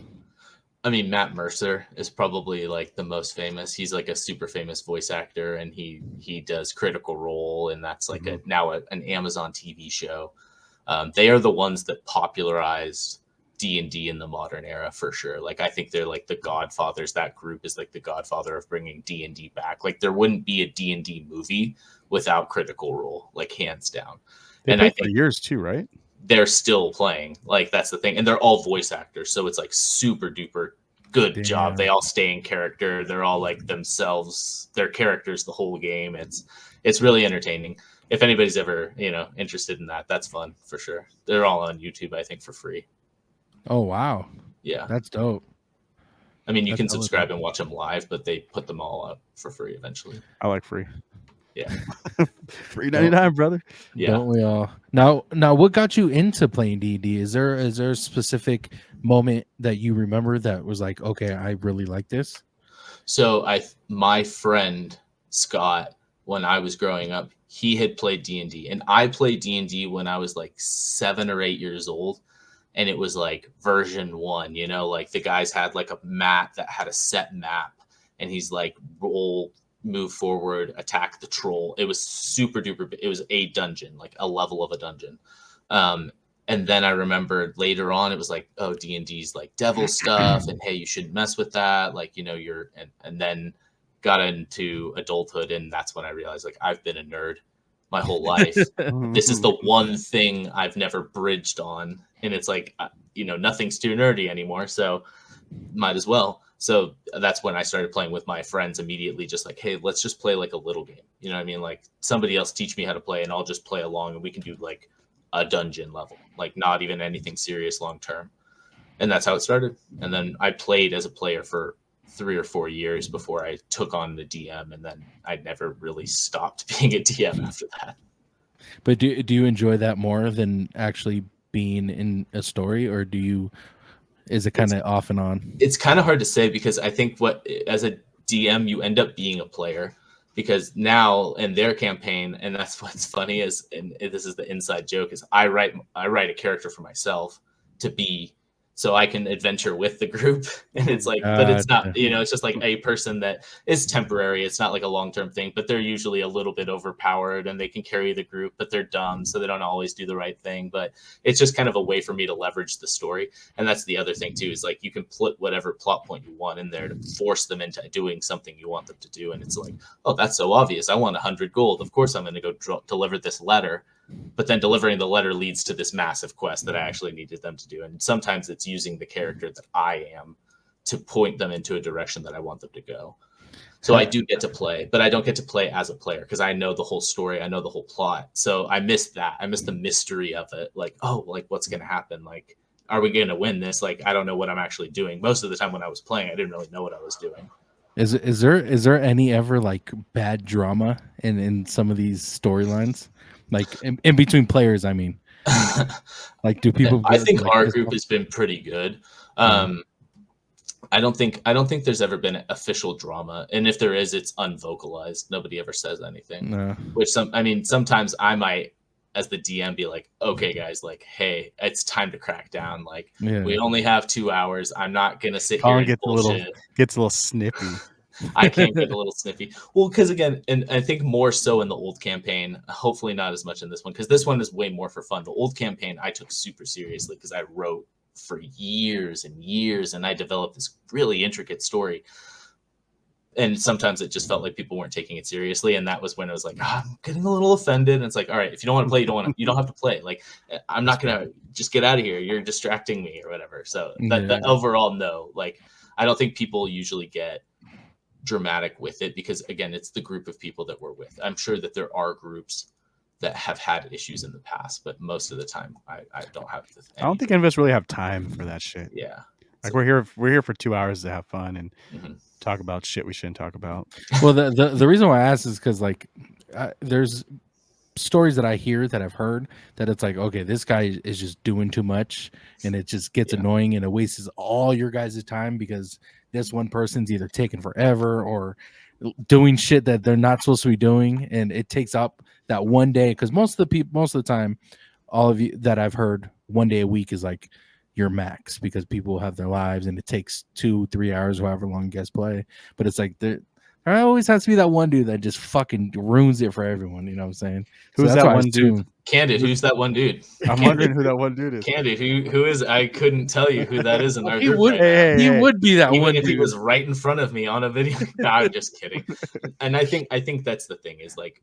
I mean, Matt Mercer is probably like the most famous. He's like a super famous voice actor, and he does Critical Role, and that's like now an Amazon TV show. They are the ones that popularized D&D in the modern era for sure. Like I think they're like the godfathers. That group is like the godfather of bringing D&D back. Like there wouldn't be a D&D movie without Critical Role, like hands down. They And played I for think years too, right? they're still playing. Like that's the thing, and they're all voice actors, so it's like super duper good job. Damn. They all stay in character. They're all like themselves. They're characters the whole game. It's really entertaining. If anybody's ever interested in that, that's fun for sure. They're all on YouTube, I think, for free. Oh wow, Yeah, that's dope. I mean, you That's can hella subscribe dope. and watch them live, but they put them all up for free eventually. I like free. Yeah, Free 99, brother. yeah. Don't we all? Now, what got you into playing D&D? Is there a specific moment that you remember that was like, okay, I really like this? So my friend Scott, when I was growing up, he had played D&D, and I played D&D when I was like 7 or 8 years old, and it was like version 1. Like the guys had like a mat that had a set map, and he's like, roll, move forward, attack the troll. It was super duper. It was a dungeon, like a level of a dungeon. And then I remembered later on, it was like, oh, D&D's like devil stuff, and hey, you shouldn't mess with that. Like, and then got into adulthood, and that's when I realized, like, I've been a nerd my whole life. This is the one thing I've never bridged on, and it's like, nothing's too nerdy anymore, so might as well. So that's when I started playing with my friends immediately, just like, hey, let's just play like a little game. You know what I mean? Like somebody else teach me how to play, and I'll just play along, and we can do like a dungeon level, like not even anything serious long term. And that's how it started. And then I played as a player for 3 or 4 years before I took on the DM, and then I never really stopped being a DM after that. But do you enjoy that more than actually being in a story, or is it kind of off and on? It's kind of hard to say, because I think as a DM you end up being a player, because now in their campaign, and that's what's funny is, and this is the inside joke, is I write a character for myself to be, so I can adventure with the group. And it's like, but it's not, it's just like a person that is temporary. It's not like a long-term thing, but they're usually a little bit overpowered and they can carry the group, but they're dumb, so they don't always do the right thing. But it's just kind of a way for me to leverage the story. And that's the other thing too, is like you can put whatever plot point you want in there to force them into doing something you want them to do. And it's like, oh, that's so obvious. I want 100 gold. Of course I'm going to go deliver this letter. But then delivering the letter leads to this massive quest that I actually needed them to do. And sometimes it's using the character that I am to point them into a direction that I want them to go. So I do get to play, but I don't get to play as a player because I know the whole story. I know the whole plot. So I miss that. I miss the mystery of it. Like, oh, like what's going to happen? Like, are we going to win this? Like, I don't know what I'm actually doing. Most of the time when I was playing, I didn't really know what I was doing. Is there any ever like bad drama in some of these storylines? Like in between players, I mean. Like, do people? I think like, our group has been pretty good. I don't think there's ever been official drama, and if there is, it's unvocalized. Nobody ever says anything. No. Which sometimes I might, as the DM, be like, okay, guys, like, hey, it's time to crack down. Like, we only have 2 hours. I'm not gonna sit here and bullshit. Gets a little snippy. I can get a little snippy. Well, because again, and I think more so in the old campaign, hopefully not as much in this one, because this one is way more for fun. The old campaign I took super seriously because I wrote for years and years, and I developed this really intricate story. And sometimes it just felt like people weren't taking it seriously, and that was when I was like, I'm getting a little offended. And it's like, all right, if you don't want to play, you don't have to play. Like, I'm not gonna just get out of here. You're distracting me or whatever. So that overall, no. Like, I don't think people usually get dramatic with it because, again, it's the group of people that we're with. I'm sure that there are groups that have had issues in the past, but most of the time I don't have I don't think any of us really have time for that shit. Yeah, like we're here for 2 hours to have fun and talk about shit we shouldn't talk about. Well, the reason why I asked is because like there's stories that I hear that I've heard that it's like, okay, this guy is just doing too much and it just gets annoying and it wastes all your guys' time because this one person's either taking forever or doing shit that they're not supposed to be doing, and it takes up that one day. Because most of the time, all of you that I've heard, 1 day a week is like your max because people have their lives and it takes 2-3 hours, however long you guys play. But it's like there always has to be that one dude that just fucking ruins it for everyone. You know what I'm saying? Who's that one dude? Candid, who's that one dude? I'm wondering who that one dude is. Candid, who is? I couldn't tell you who that is in our group. He would be that even one if dude. he was right in front of me on a video. No, I'm just kidding. And I think that's the thing is like,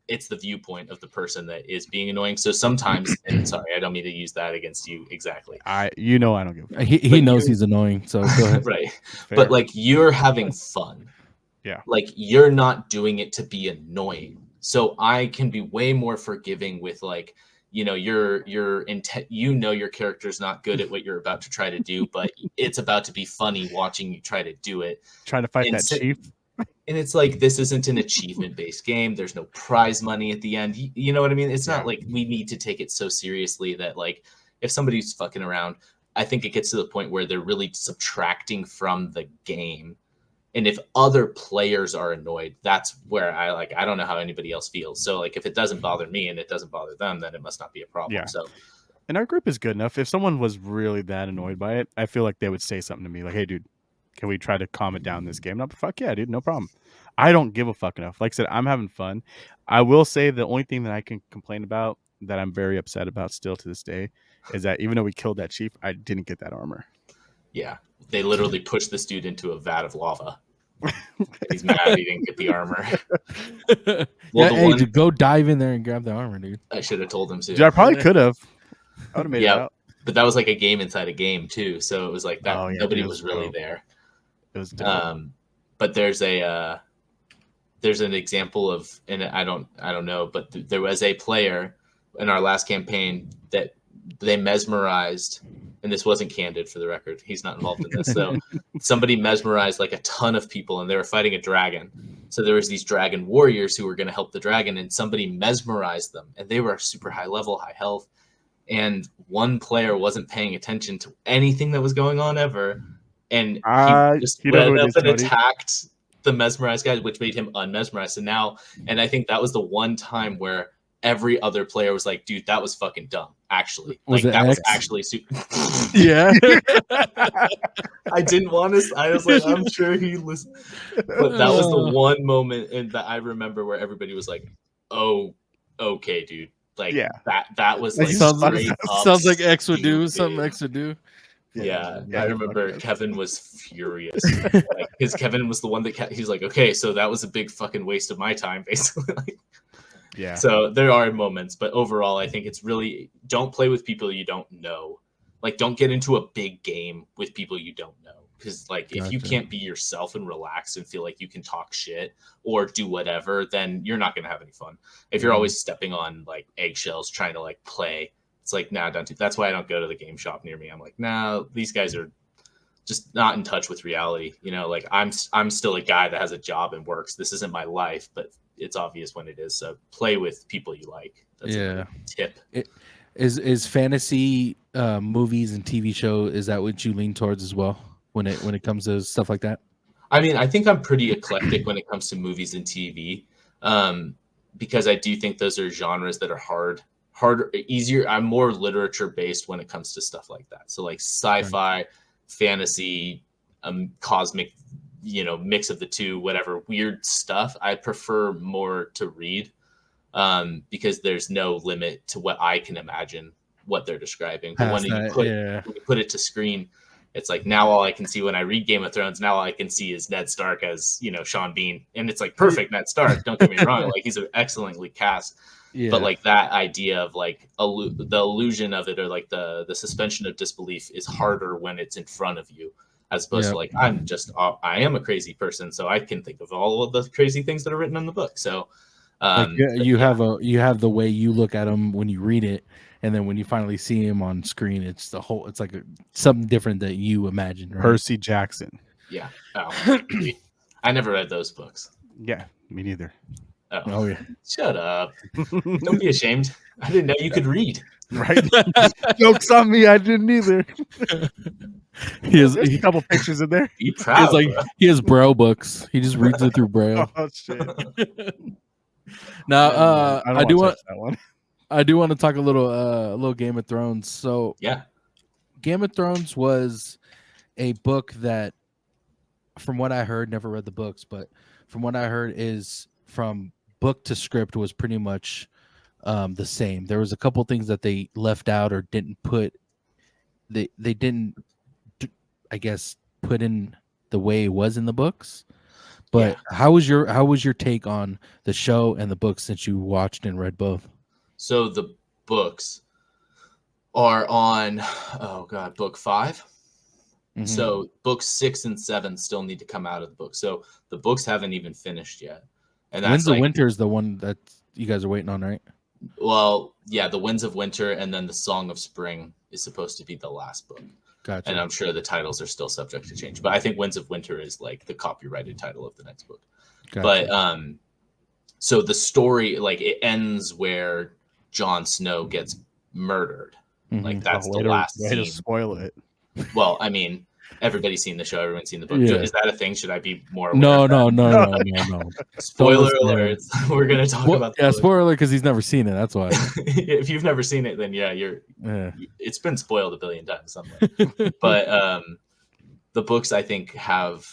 it's the viewpoint of the person that is being annoying. So sometimes, and sorry, I don't mean to use that against you exactly. I don't give a fuck. He knows he's annoying, so go ahead. Right. Fair. But like, you're having fun. Yeah. Like, you're not doing it to be annoying. So I can be way more forgiving with like, your intent, your character's not good at what you're about to try to do, but it's about to be funny watching you try to do it. Trying to fight that chief. And it's like, this isn't an achievement-based game. There's no prize money at the end. You know what I mean? It's not like we need to take it so seriously that like, if somebody's fucking around, I think it gets to the point where they're really subtracting from the game. And if other players are annoyed, that's where I don't know how anybody else feels. So like, if it doesn't bother me and it doesn't bother them, then it must not be a problem. Yeah. So, and our group is good enough. If someone was really that annoyed by it, I feel like they would say something to me like, hey, dude, can we try to calm it down this game? And I'm like, fuck yeah, dude, no problem. I don't give a fuck enough. Like I said, I'm having fun. I will say the only thing that I can complain about that I'm very upset about still to this day is that even though we killed that chief, I didn't get that armor. Yeah. They literally pushed this dude into a vat of lava. He's mad he didn't get the armor. Well, go dive in there and grab the armor, dude. I should have told him to. Dude, I probably could have. I would have made it out. But that was like a game inside a game too. So it was like that. Oh, yeah, nobody was really there. It was dope. But there's an example of, and I don't know, but there was a player in our last campaign that they mesmerized and this wasn't candid for the record, he's not involved in this. So somebody mesmerized like a ton of people, and they were fighting a dragon. So there was these dragon warriors who were going to help the dragon, and somebody mesmerized them, and they were super high level, high health. And one player wasn't paying attention to anything that was going on ever, and he just went up and attacked the mesmerized guy, which made him unmesmerized. And now, and I think that was the one time where every other player was like, dude, that was fucking dumb. Actually, Was like it that was X? actually super. Yeah. I didn't want to. I was like, I'm sure he listened, but that was the one moment and that I remember where everybody was like, "Oh, okay, dude." Like Yeah. that was That like sounds like, straight up sounds like X would do stupid. something X would do. Yeah, Yeah, I fuck remember that. Kevin was furious because Kevin was the one that he's like, okay, so that was a big fucking waste of my time, basically. Like, Yeah. so there are moments, but overall, I think it's really don't play with people you don't know. Like, don't get into a big game with people you don't know. Because, like, if you Gotcha. can't be yourself and relax and feel like you can talk shit or do whatever, then you're not going to have any fun. If you're always stepping on, like, eggshells trying to, like, play, it's like, nah, don't do. That's why I don't go to the game shop near me. I'm like, nah, these guys are just not in touch with reality. You know, like, I'm still a guy that has a job and works. This isn't my life, but it's obvious when it is. So play with people you like. That's a tip. Is fantasy movies and TV show, is that what you lean towards as well when it comes to stuff like that? I mean, I think I'm pretty eclectic when it comes to movies and TV, because I do think those are genres that are harder, easier. I'm more literature based when it comes to stuff like that. So like sci-fi, fantasy, cosmic, mix of the two, whatever weird stuff. I prefer more to read, because there's no limit to what I can imagine what they're describing. But when you put it to screen, it's like now all I can see when I read Game of Thrones, now all I can see is Ned Stark as, Sean Bean. And it's like perfect Ned Stark. Don't get me wrong. Like he's excellently cast. Yeah. But like that idea of like the illusion of it, or like the suspension of disbelief is harder when it's in front of you, as opposed to like, I am a crazy person. So I can think of all of the crazy things that are written in the book. So you have the way you look at them when you read it, and then when you finally see him on screen, it's like something different that you imagine. Right? Percy Jackson. Yeah. Oh, I never read those books. Yeah, me neither. Oh yeah. Shut up. Don't be ashamed. I didn't know you could read. Right? Jokes on me. I didn't either. There's a couple pictures in there. Be proud. He has Braille books. He just reads it through Braille. Oh shit. Now, I do want that one. I do want to talk a little Game of Thrones. So yeah, Game of Thrones was a book that, from what I heard, never read the books, but from what I heard is from book to script was pretty much the same. There was a couple things that they left out or didn't put. They didn't, I guess, put in the way it was in the books. But how was your take on the show and the books since you watched and read both? So the books are on, book 5. Mm-hmm. So books 6 and 7 still need to come out of the book. So the books haven't even finished yet. And that's Winds of Winter is the one that you guys are waiting on, right? Well, yeah, the Winds of Winter and then the Song of Spring is supposed to be the last book. Gotcha. And I'm sure the titles are still subject to change. But I think Winds of Winter is like the copyrighted title of the next book. Gotcha. But so the story, like, it ends where Jon Snow gets murdered. Mm-hmm. Like that's the last way scene. to spoil it. Well, I mean, everybody's seen the show. Everyone's seen the book. Yeah. Is that a thing? Should I be more aware No. of that? Spoiler alerts. We're going to talk about that. Yeah, spoiler because he's never seen it. That's why. If you've never seen it, then it's been spoiled a billion times somewhere. But the books, I think, have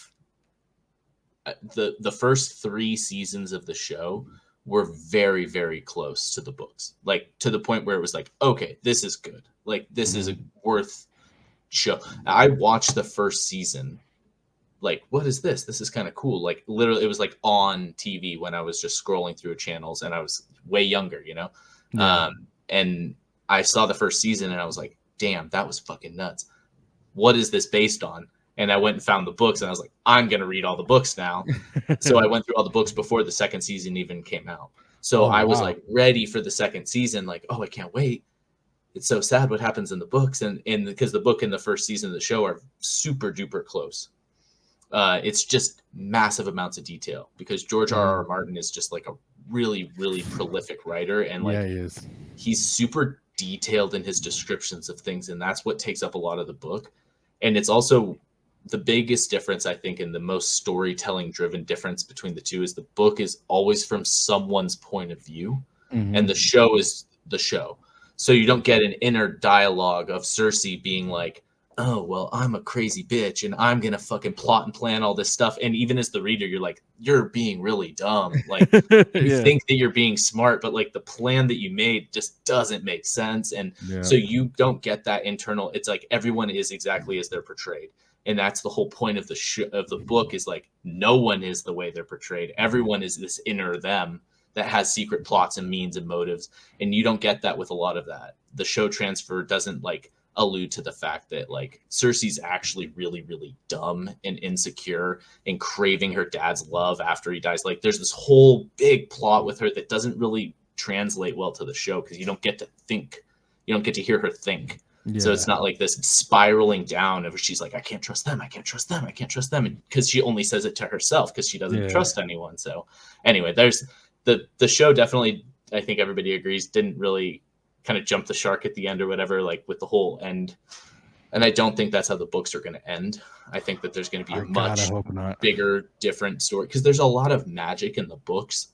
the first 3 seasons of the show were very, very close to the books. Like to the point where it was like, okay, this is good. Like this is a worth show. I watched the first season. Like, what is this? This is kind of cool. Like literally it was like on TV when I was just scrolling through channels and I was way younger, Yeah. And I saw the first season and I was like, damn, that was fucking nuts. What is this based on? And I went and found the books and I was like, I'm going to read all the books now. So I went through all the books before the second season even came out. So I was like ready for the second season. Like, oh, I can't wait. it's so sad what happens in the books, and because the book and the first season of the show are super duper close. It's just massive amounts of detail because George R.R. Martin is just like a really, really prolific writer, and like he is. he's super detailed in his descriptions of things, and that's what takes up a lot of the book. And it's also the biggest difference, I think, in the most storytelling driven difference between the two is the book is always from someone's point of view, and the show is the show. So you don't get an inner dialogue of Cersei being like, oh, well, I'm a crazy bitch and I'm going to fucking plot and plan all this stuff. And even as the reader, you're like, you're being really dumb. Like you think that you're being smart, but like the plan that you made just doesn't make sense. And so you don't get that internal. It's like everyone is exactly as they're portrayed. And that's the whole point of the book is like, no one is the way they're portrayed. Everyone is this inner them that has secret plots and means and motives. And you don't get that with a lot of that. The show transfer doesn't like allude to the fact that like Cersei's actually really, really dumb and insecure and craving her dad's love after he dies. Like there's this whole big plot with her that doesn't really translate well to the show because you don't get to think, you don't get to hear her think. So it's not like this spiraling down of she's like, I can't trust them. I can't trust them. I can't trust them. Because she only says it to herself because she doesn't trust anyone. So anyway, there's the show definitely, I think everybody agrees, didn't really kind of jump the shark at the end or whatever, like with the whole end. And I don't think that's how the books are going to end. I think that there's going to be a much bigger, different story because there's a lot of magic in the books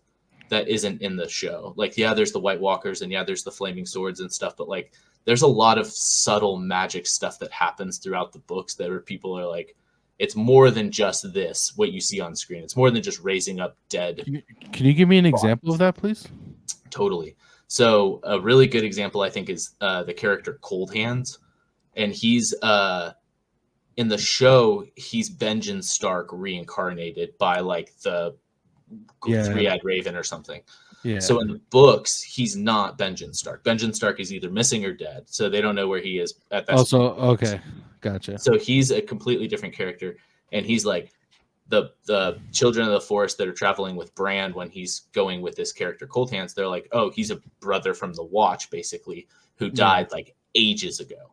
that isn't in the show. Like, yeah, there's the White Walkers and yeah, there's the flaming swords and stuff, but like there's a lot of subtle magic stuff that happens throughout the books that are people are like, it's more than just this, what you see on screen. It's more than just raising up dead. Can you give me an example of that, please? Totally. So a really good example, I think, is the character Cold Hands. And he's in the show, he's Benjen Stark reincarnated by like the three-eyed raven or something. Yeah. So in the books, he's not Benjen Stark. Benjen Stark is either missing or dead. So they don't know where he is at that point. Okay. Gotcha. So he's a completely different character. And he's like the children of the forest that are traveling with Bran when he's going with this character Cold Hands. They're like, oh, he's a brother from the Watch, basically, who died like ages ago.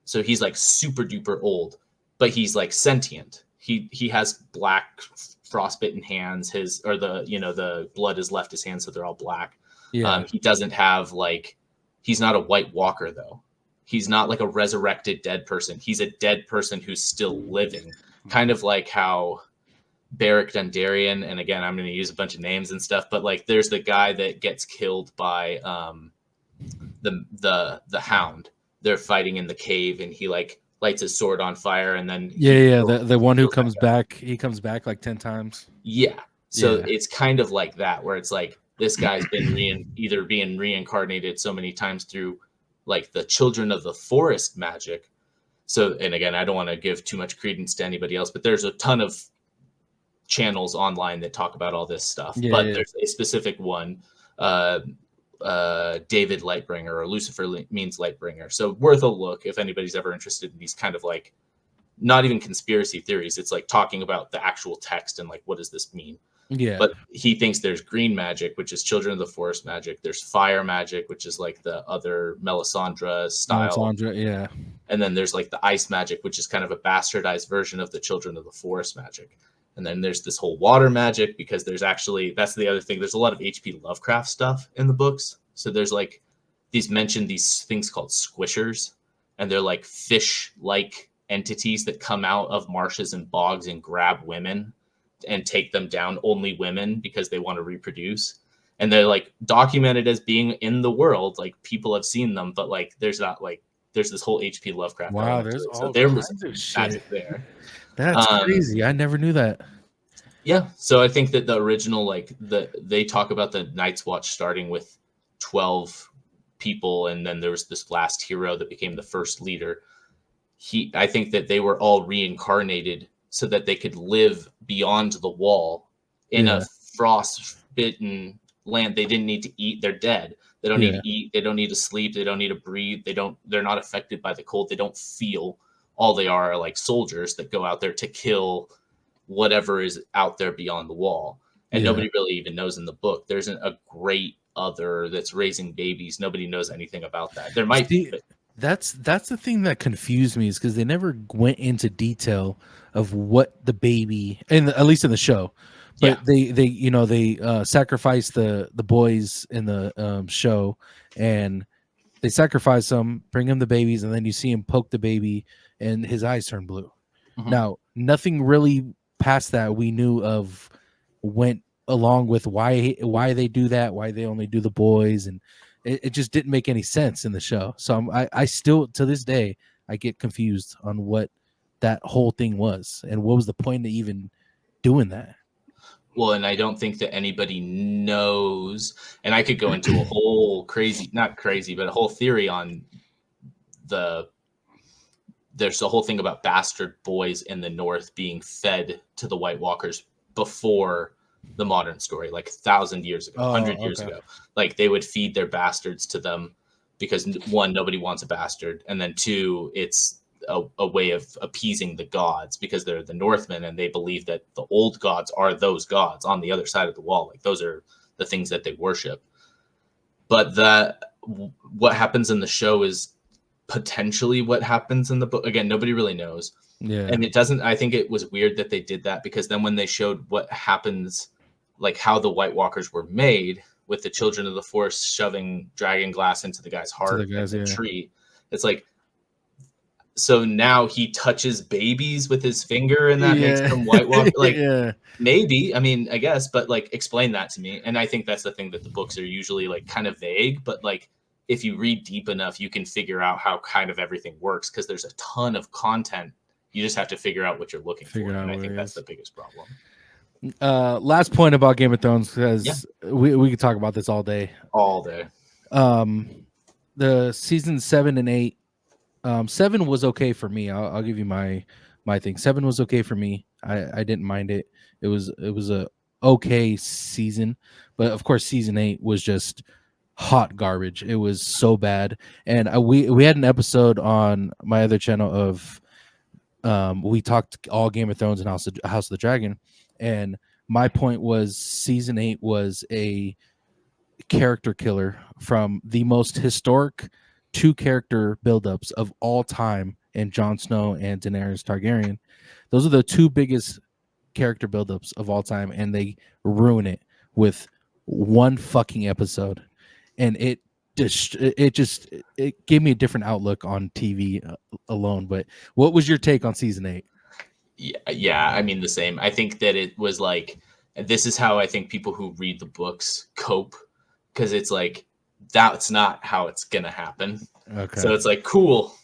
So he's like super duper old, but he's like sentient. He has black frostbitten hands. The blood has left his hands, so they're all black. Yeah. He doesn't have like, he's not a White Walker though. He's not like a resurrected dead person. He's a dead person who's still living, kind of like how Beric Dondarrion, and again, I'm going to use a bunch of names and stuff, but like there's the guy that gets killed by the Hound. They're fighting in the cave, and he like lights his sword on fire, and then the one who comes back, he comes back like 10 times. Yeah, so it's kind of like that, where it's like this guy's been being reincarnated so many times through like the Children of the Forest magic. So, and again, I don't want to give too much credence to anybody else, but there's a ton of channels online that talk about all this stuff. There's a specific one, David Lightbringer, or Lucifer means Lightbringer. So worth a look if anybody's ever interested in these kind of like, not even conspiracy theories. It's like talking about the actual text and like, what does this mean? Yeah. But he thinks there's green magic, which is Children of the Forest magic. There's fire magic, which is like the other Melisandre style. Yeah. And then there's like the ice magic, which is kind of a bastardized version of the Children of the Forest magic. And then there's this whole water magic, because there's actually, that's the other thing. There's a lot of H.P. Lovecraft stuff in the books. So there's like these things called squishers, and they're like fish-like entities that come out of marshes and bogs and grab women and take them down, only women, because they want to reproduce. And they're like documented as being in the world, like people have seen them, but like there's not like, there's this whole H.P. Lovecraft. Wow, there's all so there was magic there. That's crazy. I never knew that. Yeah, so I think that the original, like they talk about the Night's Watch starting with 12 people, and then there was this last hero that became the first leader. I think that they were all reincarnated so that they could live beyond the wall in a frost-bitten land. They didn't need to eat. They're dead. They don't need to eat. They don't need to sleep. They don't need to breathe. They're not affected by the cold. They don't feel. All they are like soldiers that go out there to kill whatever is out there beyond the wall. And nobody really even knows in the book. There's a great other that's raising babies. Nobody knows anything about that. There might be, See, but that's the thing that confused me, is because they never went into detail of what the baby, and at least in the show, but they sacrifice the boys in the show, and they sacrifice them, bring him the babies, and then you see him poke the baby and his eyes turn blue. Mhm. Now, nothing really past that we knew of went along with why they do that, why they only do the boys, and it just didn't make any sense in the show. So I still, to this day, I get confused on what that whole thing was and what was the point of even doing that. well, and I don't think that anybody knows. And I could go into a whole not crazy, but a whole theory on there's a whole thing about bastard boys in the North being fed to the White Walkers before the modern story, like 1,000 years ago, 100 years ago. Like they would feed their bastards to them because, one, nobody wants a bastard, and then two, it's a way of appeasing the gods because they're the Northmen and they believe that the old gods are those gods on the other side of the wall. Like those are the things that they worship. But what happens in the show is potentially what happens in the book. Again, nobody really knows. Yeah. And it doesn't, I think it was weird that they did that, because then when they showed what happens, like how the White Walkers were made with the children of the Force shoving dragon glass into the guy's heart in the tree, it's like, so now he touches babies with his finger and that makes them White Walker. Like, maybe, I mean, I guess, but like, explain that to me. And I think that's the thing, that the books are usually like kind of vague, but like, if you read deep enough, you can figure out how kind of everything works, because there's a ton of content. You just have to figure out what you're looking for. And I think that's the biggest problem. Last point about Game of Thrones, because we could talk about this all day. All day. The season 7 and 8. 7 was okay for me. I'll give you my thing. 7 was okay for me. I didn't mind it. It was a okay season, but of course season 8 was just hot garbage. It was so bad. And we had an episode on my other channel of we talked all Game of Thrones and House of the Dragon, and my point was season 8 was a character killer from the most historic 2 character buildups of all time in Jon Snow and Daenerys Targaryen. Those are the 2 biggest character buildups of all time, and they ruin it with one fucking episode. And it gave me a different outlook on TV alone. But what was your take on season 8? Yeah, I mean the same. I think that it was like, this is how I think people who read the books cope, because it's like, that's not how it's gonna happen. Okay. So it's like, cool,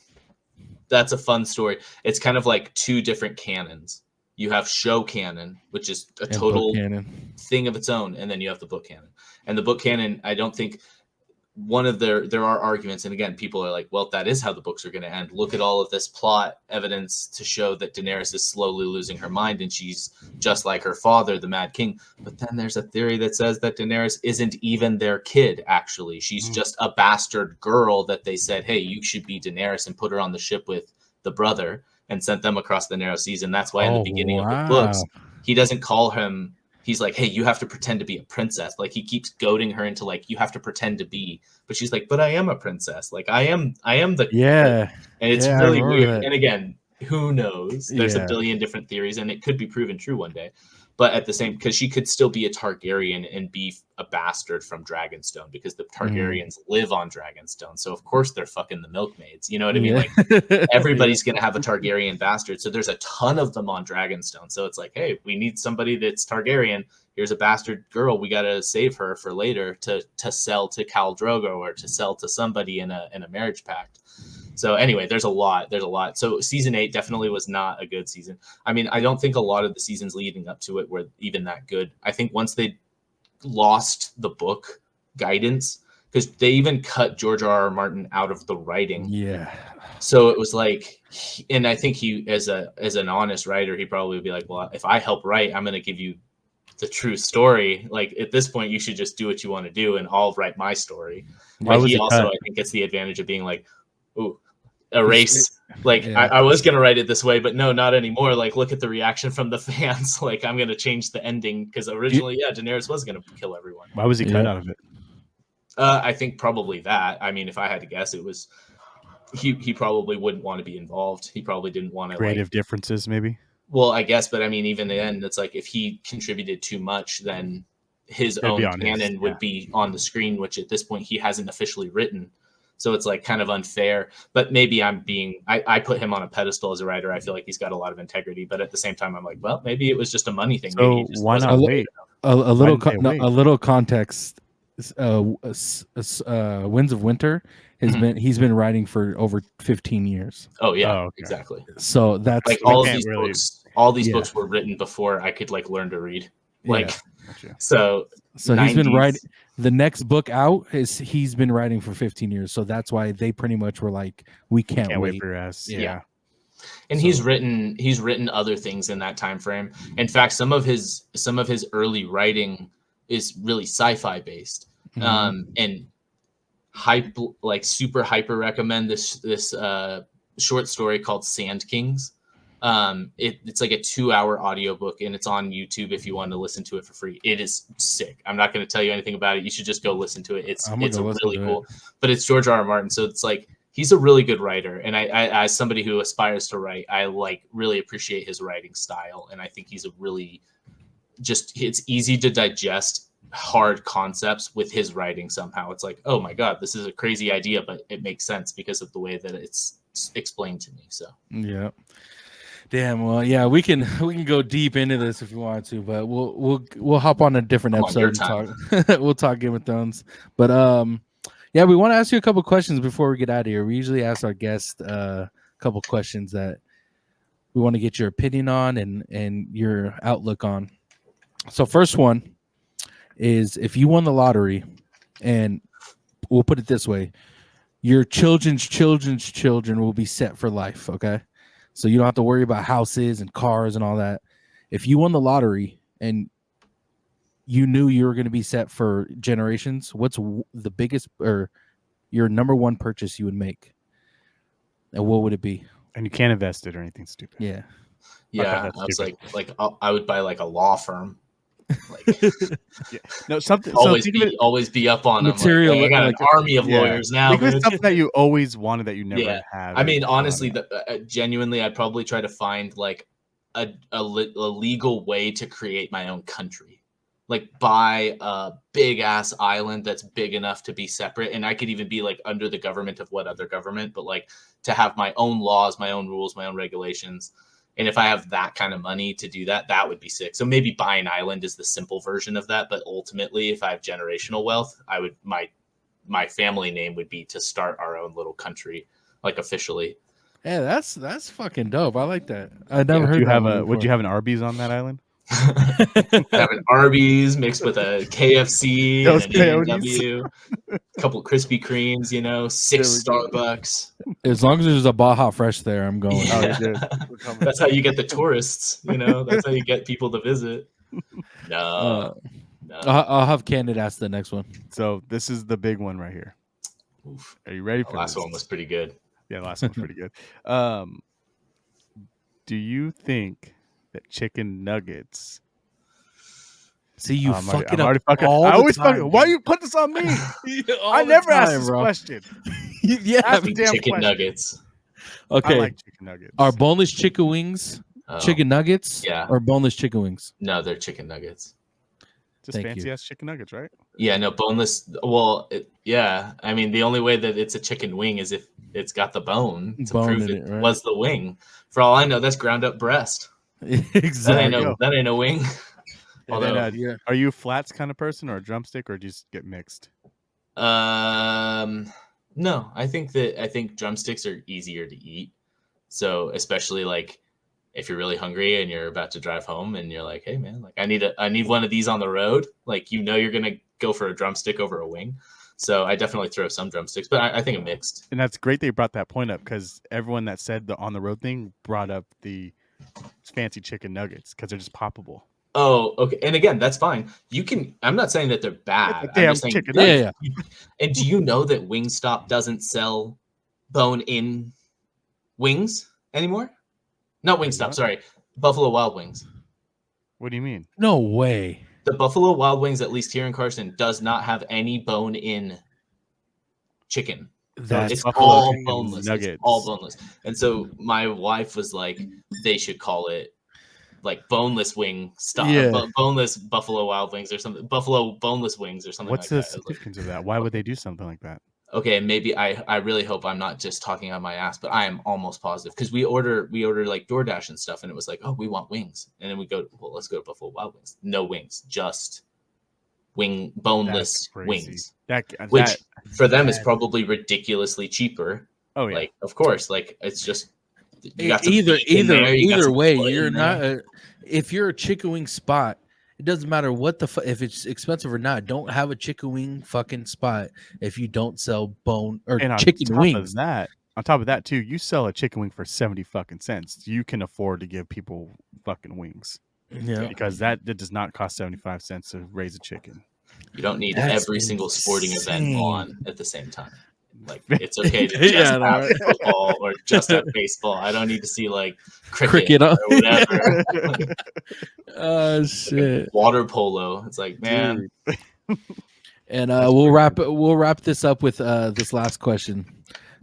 that's a fun story. It's kind of like 2 different canons. You have show canon, which is a total thing of its own, and then you have the book canon. And the book canon, I don't think there are arguments, and again, people are like, well, that is how the books are going to end. Look at all of this plot evidence to show that Daenerys is slowly losing her mind, and she's just like her father, the Mad King. But then there's a theory that says that Daenerys isn't even their kid, actually. She's just a bastard girl that they said, hey, you should be Daenerys, and put her on the ship with the brother and sent them across the narrow seas. And that's why in the beginning of the books, he doesn't call him, he's like, hey, you have to pretend to be a princess. Like, he keeps goading her into like, you have to pretend to be, but she's like, but I am a princess. Like, I am the, and it's really weird. That. And again, who knows? There's a billion different theories, and it could be proven true one day. But at the same, because she could still be a Targaryen and be a bastard from Dragonstone, because the Targaryens live on Dragonstone. So of course they're fucking the milkmaids. You know what I mean? Like, everybody's going to have a Targaryen bastard. So there's a ton of them on Dragonstone. So it's like, hey, we need somebody that's Targaryen. Here's a bastard girl. We got to save her for later to sell to Khal Drogo, or to sell to somebody in a marriage pact. So anyway, there's a lot. So season 8 definitely was not a good season. I mean, I don't think a lot of the seasons leading up to it were even that good. I think once they lost the book guidance, because they even cut George R.R. Martin out of the writing. Yeah. So it was like, and I think he, as an honest writer, he probably would be like, well, if I help write, I'm going to give you the true story. Like, at this point, you should just do what you want to do, and I'll write my story. But he also, I think, gets the advantage of being like, ooh, erase. Like, I was going to write it this way, but no, not anymore. Like, look at the reaction from the fans. Like, I'm going to change the ending, because originally, Daenerys was going to kill everyone. Why was he cut out of it? I think probably that. I mean, if I had to guess, it was he probably wouldn't want to be involved. He probably didn't want to Creative differences, maybe. Well, I guess, but I mean, even then, it's like if he contributed too much, then his It'd be own on his, canon would be on the screen, which at this point he hasn't officially written. So it's like kind of unfair. But maybe I put him on a pedestal as a writer. I feel like he's got a lot of integrity. But at the same time, I'm like, well, maybe it was just a money thing. Maybe So he just why wasn't not good wait? enough. A little didn't they wait? a little context. Winds of Winter has Mhm. he's been writing for over 15 years. Oh yeah, Oh, okay. exactly. So that's Like we all of can't these really- books, all these Yeah. books were written before I could like learn to read. Like yeah. Gotcha. so. So he's been 90s. writing. The next book out is he's been writing for 15 years. So that's why they pretty much were like, we can't, Can't wait wait. for your ass. Yeah. Yeah. And So- he's written other things in that time frame. In fact, some of his early writing is really sci-fi based. Mhm. And super hyper recommend this short story called Sand Kings. It's like a 2-hour audiobook and it's on YouTube if you want to listen to it for free. It is sick. I'm not going to tell you anything about it. You should just go listen to it. It's I'm gonna go listen really to cool. But it's George R. R. Martin, so it's like he's a really good writer. And I as somebody who aspires to write, I like really appreciate his writing style. And I think he's a really it's easy to digest hard concepts with his writing somehow. It's like, oh my God, this is a crazy idea, but it makes sense because of the way that it's explained to me. So Yeah. Damn. Well, yeah, we can go deep into this if you want to, but we'll hop on a different I'm on your episode and talk. We'll talk Game of Thrones. But yeah, we want to ask you a couple questions before we get out of here. We usually ask our guests a couple questions that we want to get your opinion on and your outlook on. So first one is, if you won the lottery, and we'll put it this way, your children's children will be set for life, okay? So you don't have to worry about houses and cars and all that. If you won the lottery and you knew you were going to be set for generations, what's the biggest or your number one purchase you would make? And what would it be? And you can't invest it or anything stupid. Yeah. yeah, that's I was stupid. like I would buy like a law firm. Like No, something. always so think of it, always be up on them. Material, Like, I got like an army of yeah. lawyers now. think of it Bitch. something that you always wanted that you never Yeah. had. I mean, or honestly, wanted. genuinely, I'd probably try to find like a legal way to create my own country, like buy a big ass island that's big enough to be separate, and I could even be like under the government of what other government, but like to have my own laws, my own rules, my own regulations. And if I have that kind of money to do that, that would be sick. So maybe buy an island is the simple version of that. But ultimately, if I have generational wealth, I would my family name would be to start our own little country, like officially. Yeah, that's fucking dope. I like that. I never heard Would you that have one a? Would before. you have an Arby's on that island? Have an Arby's mixed with a KFC Those and an coyotes. A&W, a couple Krispy Kremes, 6 There we go. Starbucks. As long as there's a Baja Fresh there, I'm going. Oh, Yeah. you did. We're coming. That's how you get the tourists, That's how you get people to visit. No, Uh, no. I'll have Candid ask the next one. So this is the big one right here. Oof. Are you ready The for last this? one was pretty good. Yeah, the last one's pretty good. Do you think that chicken nuggets? See, you I'm already- fucking I'm already up fucking. all I the always time, fucking. Why dude. you put this on me? All I the never asked time, this bro. question. Yeah. Ask I me think damn chicken question. nuggets. Okay. I like chicken nuggets. Are boneless chicken wings Oh, chicken nuggets? Yeah. Or boneless chicken wings? No, they're chicken nuggets. Just Thank fancy you. ass chicken nuggets, right? Yeah, no, boneless. Well, yeah. I mean, the only way that it's a chicken wing is if it's got the bone to Bone prove in it it, right? was the wing. For all I know, that's ground up breast. That Exactly. ain't go. a wing. And Although, then, Yeah. are you a flats kind of person or a drumstick or just get mixed? no, I think drumsticks are easier to eat. So especially like if you're really hungry and you're about to drive home and you're like, hey man, like I need one of these on the road. Like you're gonna go for a drumstick over a wing. So I definitely throw some drumsticks, but I think a mixed. And that's great that you brought that point up because everyone that said the on the road thing brought up the fancy chicken nuggets because they're just poppable. Oh, okay. And again, that's fine. I'm not saying that they're bad. It's a I'm damn just saying, chicken Yeah, nugget. yeah. And do you know that Wingstop doesn't sell bone-in wings anymore? Not Wait, Wingstop, what? sorry. Buffalo Wild Wings. What do you mean? No way. The Buffalo Wild Wings, at least here in Carson, does not have any bone-in chicken. That's It's Buffalo all chicken boneless. nuggets. It's all boneless. And so my wife was like, they should call it like boneless wing style, Yeah. boneless Buffalo Wild Wings or something, Buffalo boneless wings or something What's like the that. I was like, significance of that? Why would they do something like that? okay, maybe I really hope I'm not just talking out my ass, but I am almost positive because we order like DoorDash and stuff, and it was like, oh, we want wings, and then we go, well, let's go to Buffalo Wild Wings. No wings, just boneless That's crazy. wings, That which for them is that- probably ridiculously cheaper. oh yeah. Like, of course, like it's just you got some either beef in there, you got either some way, foot in you're there. not if you're a chicken wing spot, it doesn't matter what if it's expensive or not. Don't have a chicken wing fucking spot if you don't sell bone or And on chicken top wings. of that, on top of that too, you sell a chicken wing for 70 fucking cents. You can afford to give people fucking wings Yeah, because that does not cost 75 cents to raise a chicken. You don't need That's every single sporting event insane. on at the same time. Like it's okay to just Yeah, I know, have right? football or just have baseball. I don't need to see like Cricket cricket on- or whatever. Oh shit! Water polo. It's like, man, And we'll wrap this up with this last question: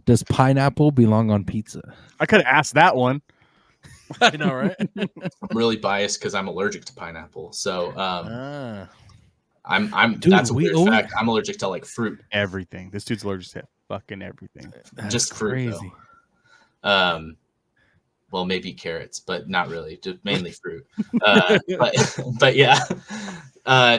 does pineapple belong on pizza? I could have asked that one. I know, right? I'm really biased because I'm allergic to pineapple. So Ah. I'm Dude, that's a we weird always- fact. I'm allergic to like fruit, Everything. This dude's allergic to fucking everything. That's just fruit though. Well, maybe carrots, but not really. Just mainly fruit. But yeah.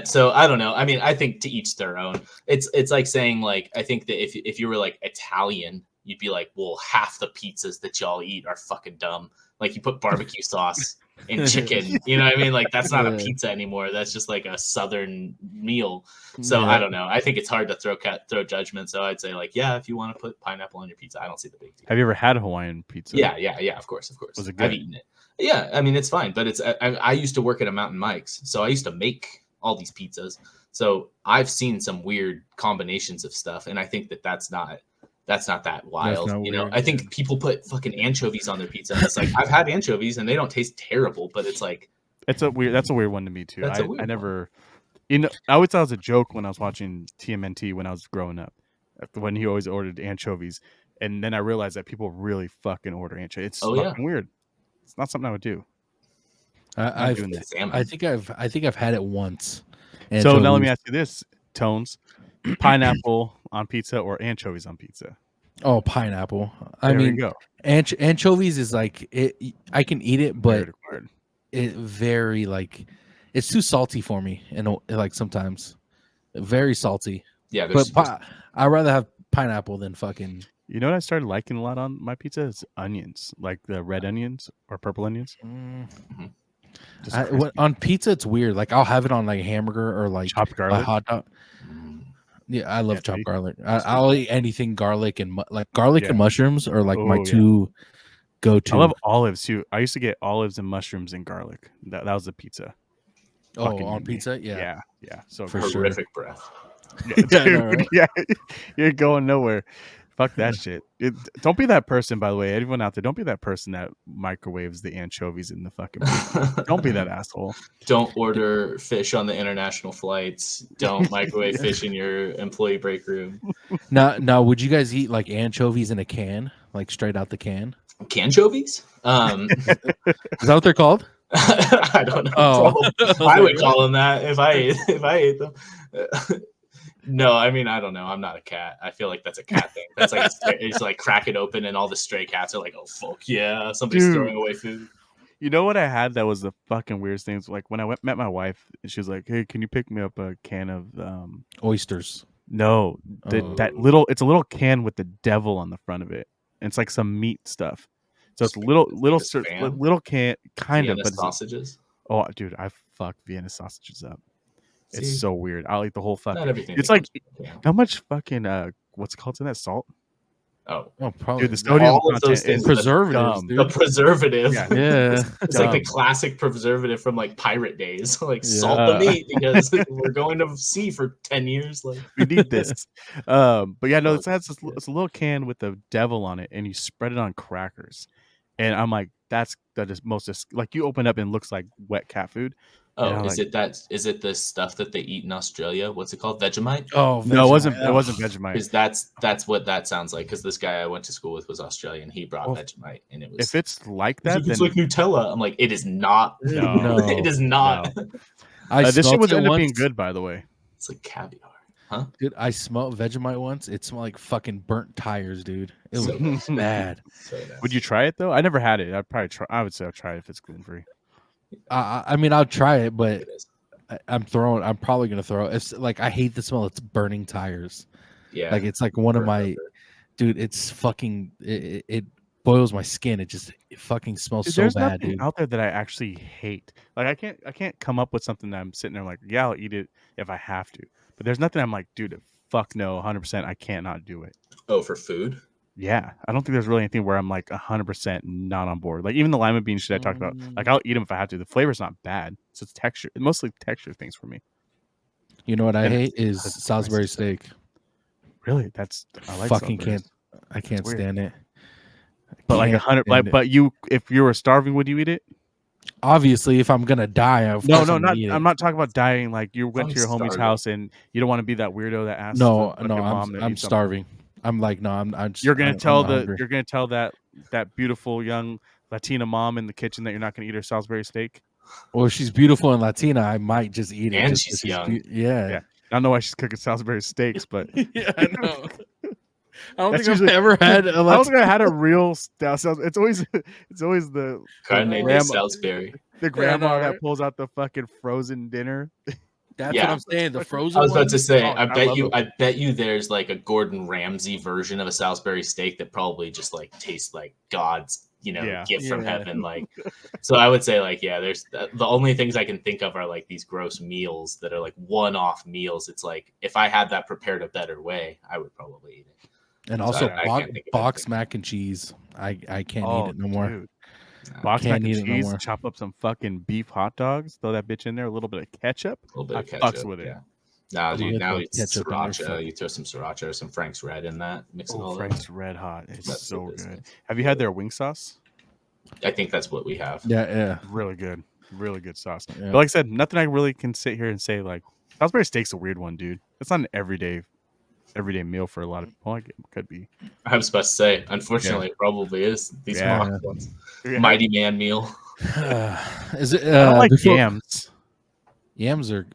So I don't know. I mean, I think to each their own. It's like saying like I think that if you were like Italian, you'd be like, well, half the pizzas that y'all eat are fucking dumb. Like you put barbecue sauce in chicken. You know what I mean? Like that's not a Yeah. pizza anymore. That's just like a southern meal. So Yeah. I don't know. I think it's hard to throw judgment. So I'd say like, yeah, if you want to put pineapple on your pizza, I don't see the big deal. Have you ever had Hawaiian pizza? Yeah. Of course. Was it I've good? eaten it. Yeah, I mean it's fine, but I used to work at a Mountain Mike's, so I used to make all these pizzas. So I've seen some weird combinations of stuff, and I think that's not that wild. not You know, weird, I think people put fucking anchovies on their pizza. And it's like I've had anchovies and they don't taste terrible, but it's like That's a weird one to me too. That's a I weird never I always thought it was a joke when I was watching TMNT when I was growing up. When he always ordered anchovies. And then I realized that people really fucking order anchovies. It's Oh, yeah. fucking weird. It's not something I would do. I've, doing that. salmon. I think I've had it once. So now let Anchovies. me ask you this, Tones. Pineapple on pizza or anchovies on pizza? Oh, pineapple. I There we mean, go. anchovies is like it. I can eat it, but Weird. it very like it's too salty for me, and like sometimes very salty. Yeah, But there's I'd rather have pineapple than fucking. You know what I started liking a lot on my pizza is onions, like the red onions or purple onions. Just crispy. On pizza, it's weird. Like I'll have it on like hamburger or like Chopped a garlic. hot dog. Mm. Yeah, I love Yeah, chopped dude. garlic. I'll eat anything garlic and like garlic and Yeah. mushrooms are like my Oh, yeah. two go-to. I love olives too. I used to get olives and mushrooms and garlic. That was the pizza. fucking on me. pizza. Yeah. Yeah. So For good. sure. horrific breath. Yeah, Yeah, I know, dude, right? yeah, you're going nowhere. Fuck that shit. Don't be that person, by the way. Everyone out there, don't be that person that microwaves the anchovies in the fucking pizza. Don't be that asshole. Don't order fish on the international flights. Don't microwave fish in your employee break room. Now, would you guys eat like anchovies in a can, like straight out the can? Canchovies? Is that what they're called? I don't know. Oh. I would call them that if I ate them. No, I mean I don't know. I'm not a cat. I feel like that's a cat thing. That's like it's like crack it open and all the stray cats are like, oh fuck yeah, somebody's Dude. throwing away food. You know what I had that was the fucking weirdest things? Like when I met my wife, she was like, "Hey, can you pick me up a can of Oysters. no, Oh. that little it's a little can with the devil on the front of it. And it's like some meat stuff. So it's little Spam? can kind Vienna of, but it's, sausages. oh dude, I fuck Vienna sausages up. It's See, so weird. I'll eat the whole not fucking. everything. It's that like comes from a can. how much fucking what's it called in that salt? Oh, Oh, probably. Dude, the sodium all of those content is things- preservatives, dumb. dude. the preservative. Yeah. Yeah. It's like the Dumb. classic preservative from like pirate days. Like Yeah. salt the meat because we're going to sea for 10 years. Like We need this. But yeah, no, it's a little can with the devil on it, and you spread it on crackers. And I'm like, that is like you open up and it looks like wet cat food. Oh, Yeah, is it this stuff that they eat in Australia? What's it called? Vegemite? Oh No, it wasn't. Vegemite. It wasn't Ugh. Vegemite. Because that's what that sounds like. Because this guy I went to school with was Australian. He brought Well, Vegemite, and it was. If it's like He's that, like, it's then like Nutella. I'm like, it is not. No. It is not. no. I This shit smelled was it ended up once. being good, by the way. It's like caviar, huh? Dude, I smelled Vegemite once. It smelled like fucking burnt tires, dude. It was So nasty. bad. So nasty. Would you try it though? I never had it. I'd probably try. I would say I'll try it if it's gluten free. I mean, I'll try it, but It is. I'm probably gonna throw it. It's like I hate the smell. It's burning tires. Yeah. Like it's like one of burnt my, rubber. dude. It's fucking. It boils my skin. It fucking smells Dude, so there's bad, nothing dude. out there that I actually hate. Like I can't come up with something that I'm sitting there like, yeah, I'll eat it if I have to. But there's nothing I'm like, dude, fuck no, 100%. I can't not do it. Oh, for food? Yeah, I don't think there's really anything where I'm like 100% not on board. Like even the lima bean shit I talked about, like I'll eat them if I have to. The flavor's not bad, so it's texture, mostly texture things for me. You know what I And hate is that's Salisbury spicy. steak. Really, that's I like Fucking Salisbury's. I can't weird. stand it. But like Can't 100, stand like it. but you, if you were starving, would you eat it? Obviously, if I'm gonna die, of No, course no, I'm gonna not. eat it. I'm not talking about dying. Like you went I'm to your homie's starving. house and you don't want to be that weirdo that asks. No, the no, fucking mom to I'm eat something. starving. I'm like, no, I'm just. You're gonna I'm tell hungry. you're gonna tell that beautiful young Latina mom in the kitchen that you're not gonna eat her Salisbury steak. Well, if she's beautiful and Latina, I might just eat it. And just she's 'cause young. Yeah. Yeah. I don't know why she's cooking Salisbury steaks, but Yeah, I know. I don't That's think I've usually- ever had a I don't think I had a real it's always the Carne de grandma- Salisbury. the grandma know, that right? pulls out the fucking frozen dinner. That's Yeah. what I'm saying. The frozen I was about one. to say, Oh, I love them. bet you there's like a Gordon Ramsay version of a Salisbury steak that probably just like tastes like God's, Yeah. gift from Yeah. heaven. Like, so I would say like, yeah, there's the only things I can think of are like these gross meals that are like one-off meals. It's like if I had that prepared a better way, I would probably eat it. And So also I can't think of box anything. mac and cheese. I can't Oh, eat it no more. dude. Nah, Box Can't mac eat and it no cheese, more. chop up some fucking beef hot dogs, throw that bitch in there, a little bit of ketchup. a little bit I of fucks ketchup with it. Yeah. Now, I'm dude, with now the it's ketchup in there, sriracha. fuck. You throw some sriracha, some Frank's Red in that, mix it Oh, all Frank's up. Red Hot. It's That's so the good. business. Have you had their wing sauce? I think that's what we have. Yeah. Really good. Really good sauce. Yeah. But like I said, nothing I really can sit here and say like Salisbury steak's a weird one, dude. It's not an everyday meal for a lot of people. Like, it could be. I was supposed to say, unfortunately, it probably is. These Yeah. mock ones. Yeah. Mighty Man meal. Is it? I don't like before- yams. Yams are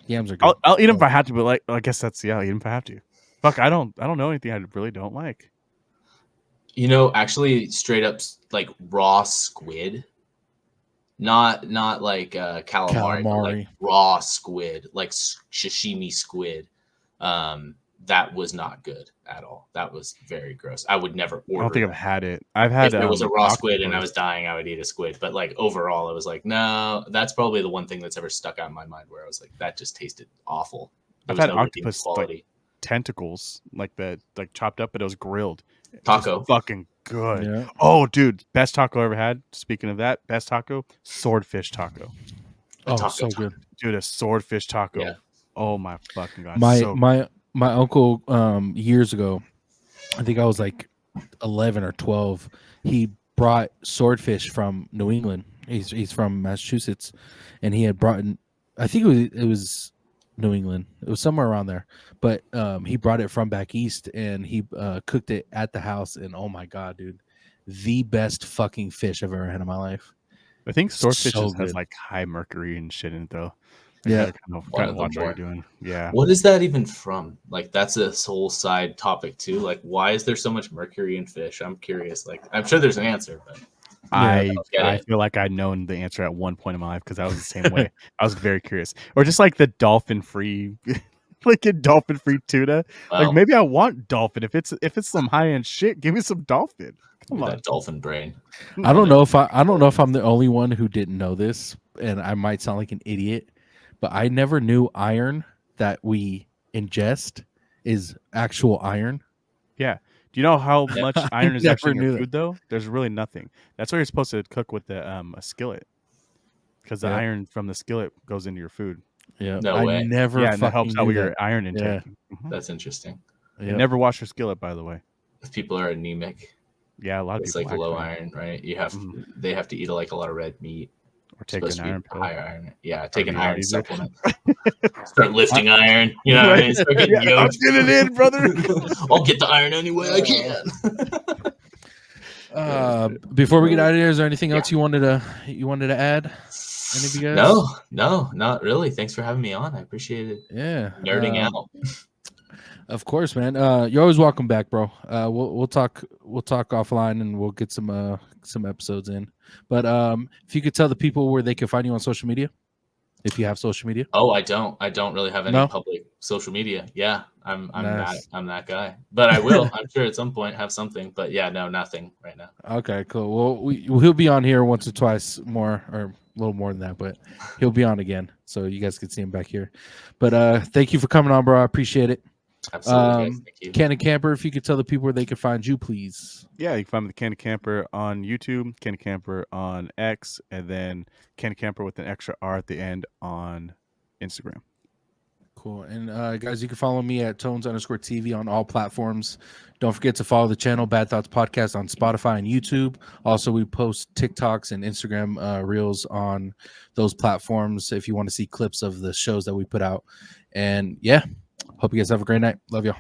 yams are good. I'll eat them if I have to, but like I guess that's I'll eat them if I have to. Fuck, I don't know anything I really don't like. Actually, straight up like raw squid, not like calamari, but like Calamari. raw squid, like sashimi squid. That was not good at all. That was very gross. I would never order. I don't think I've that. had it. I've had If it was a raw squid and I octopus. was dying, I would eat a squid. But like overall, I was like, no, that's probably the one thing that's ever stuck out in my mind where I was like, that just tasted awful. There I've was had no redeeming octopus, like, quality. tentacles like chopped up, but it was grilled. It's Taco. just fucking good. Yeah. Oh, dude, best taco I ever had. Speaking of that, best taco, swordfish taco. Oh, taco so taco. good. Dude, a swordfish taco. Yeah. Oh my fucking god. My so my uncle years ago, I think I was like 11 or 12. He brought swordfish from New England. He's from Massachusetts, and he had brought in. I think it was New England. It was somewhere around there. But he brought it from back east, and he cooked it at the house. And oh my god, dude, the best fucking fish I've ever had in my life. I think swordfish so has good. like high mercury and shit in it though. Yeah. One Gotta of watch them what you're more. doing. Yeah. What is that even from? Like, that's a whole side topic too. Like, why is there so much mercury in fish? I'm curious. Like, I'm sure there's an answer, but I get I it. feel like I'd known the answer at one point in my life because I was the same way. I was very curious. Or just like the dolphin free like a dolphin free tuna. well, Like maybe I want dolphin. If it's some high end shit, give me some dolphin. Come on. that dolphin brain. I don't know if I'm the only one who didn't know this, and I might sound like an idiot, but I never knew iron that we ingest is actual iron. Yeah. Do you know how much iron is never actually in knew your that. food though? There's really nothing. That's why you're supposed to cook with a skillet. Because the Yeah. iron from the skillet goes into your food. Yeah, No I way. never. Yeah, and that helps fucking out with knew your iron intake. Yeah. Mhm. That's interesting. that. And Yeah. never wash your skillet, by the way. If people are anemic, Yeah, a lot of it's people like low actually- iron, right? You have Mhm. they have to eat like a lot of red meat. Or take Supposed an to be iron pill. higher iron. Yeah, take an be a lot iron easier. supplement. Start lifting iron. You know what I mean? Start getting Yeah, I'm yoked. getting it in, brother. I'll get the iron any way I can. Before we get out of here, is there anything else you wanted to add? Any of you guys? No, not really. Thanks for having me on. I appreciate it. Yeah. Nerding out. Of course, man. You're always welcome back, bro. We'll talk offline and we'll get some episodes in. But if you could tell the people where they can find you on social media, if you have social media. Oh, I don't really have any No? public social media. Yeah, I'm Nice. that guy. But I will. I'm sure at some point have something. But yeah, no, nothing right now. Okay, cool. Well, he'll be on here once or twice more, or a little more than that, but he'll be on again, so you guys can see him back here. But thank you for coming on, bro. I appreciate it. Absolutely, guys. Thank you. Cannon Camper, if you could tell the people where they can find you, please. Yeah, you can find me the Candy Camper on YouTube, Candy Camper on X, and then Candy Camper with an extra R at the end on Instagram. Cool. And guys, you can follow me at Tones_TV on all platforms. Don't forget to follow the channel Bad Thoughts Podcast on Spotify and YouTube. Also, we post TikToks and Instagram reels on those platforms if you want to see clips of the shows that we put out. And yeah, hope you guys have a great night. Love y'all.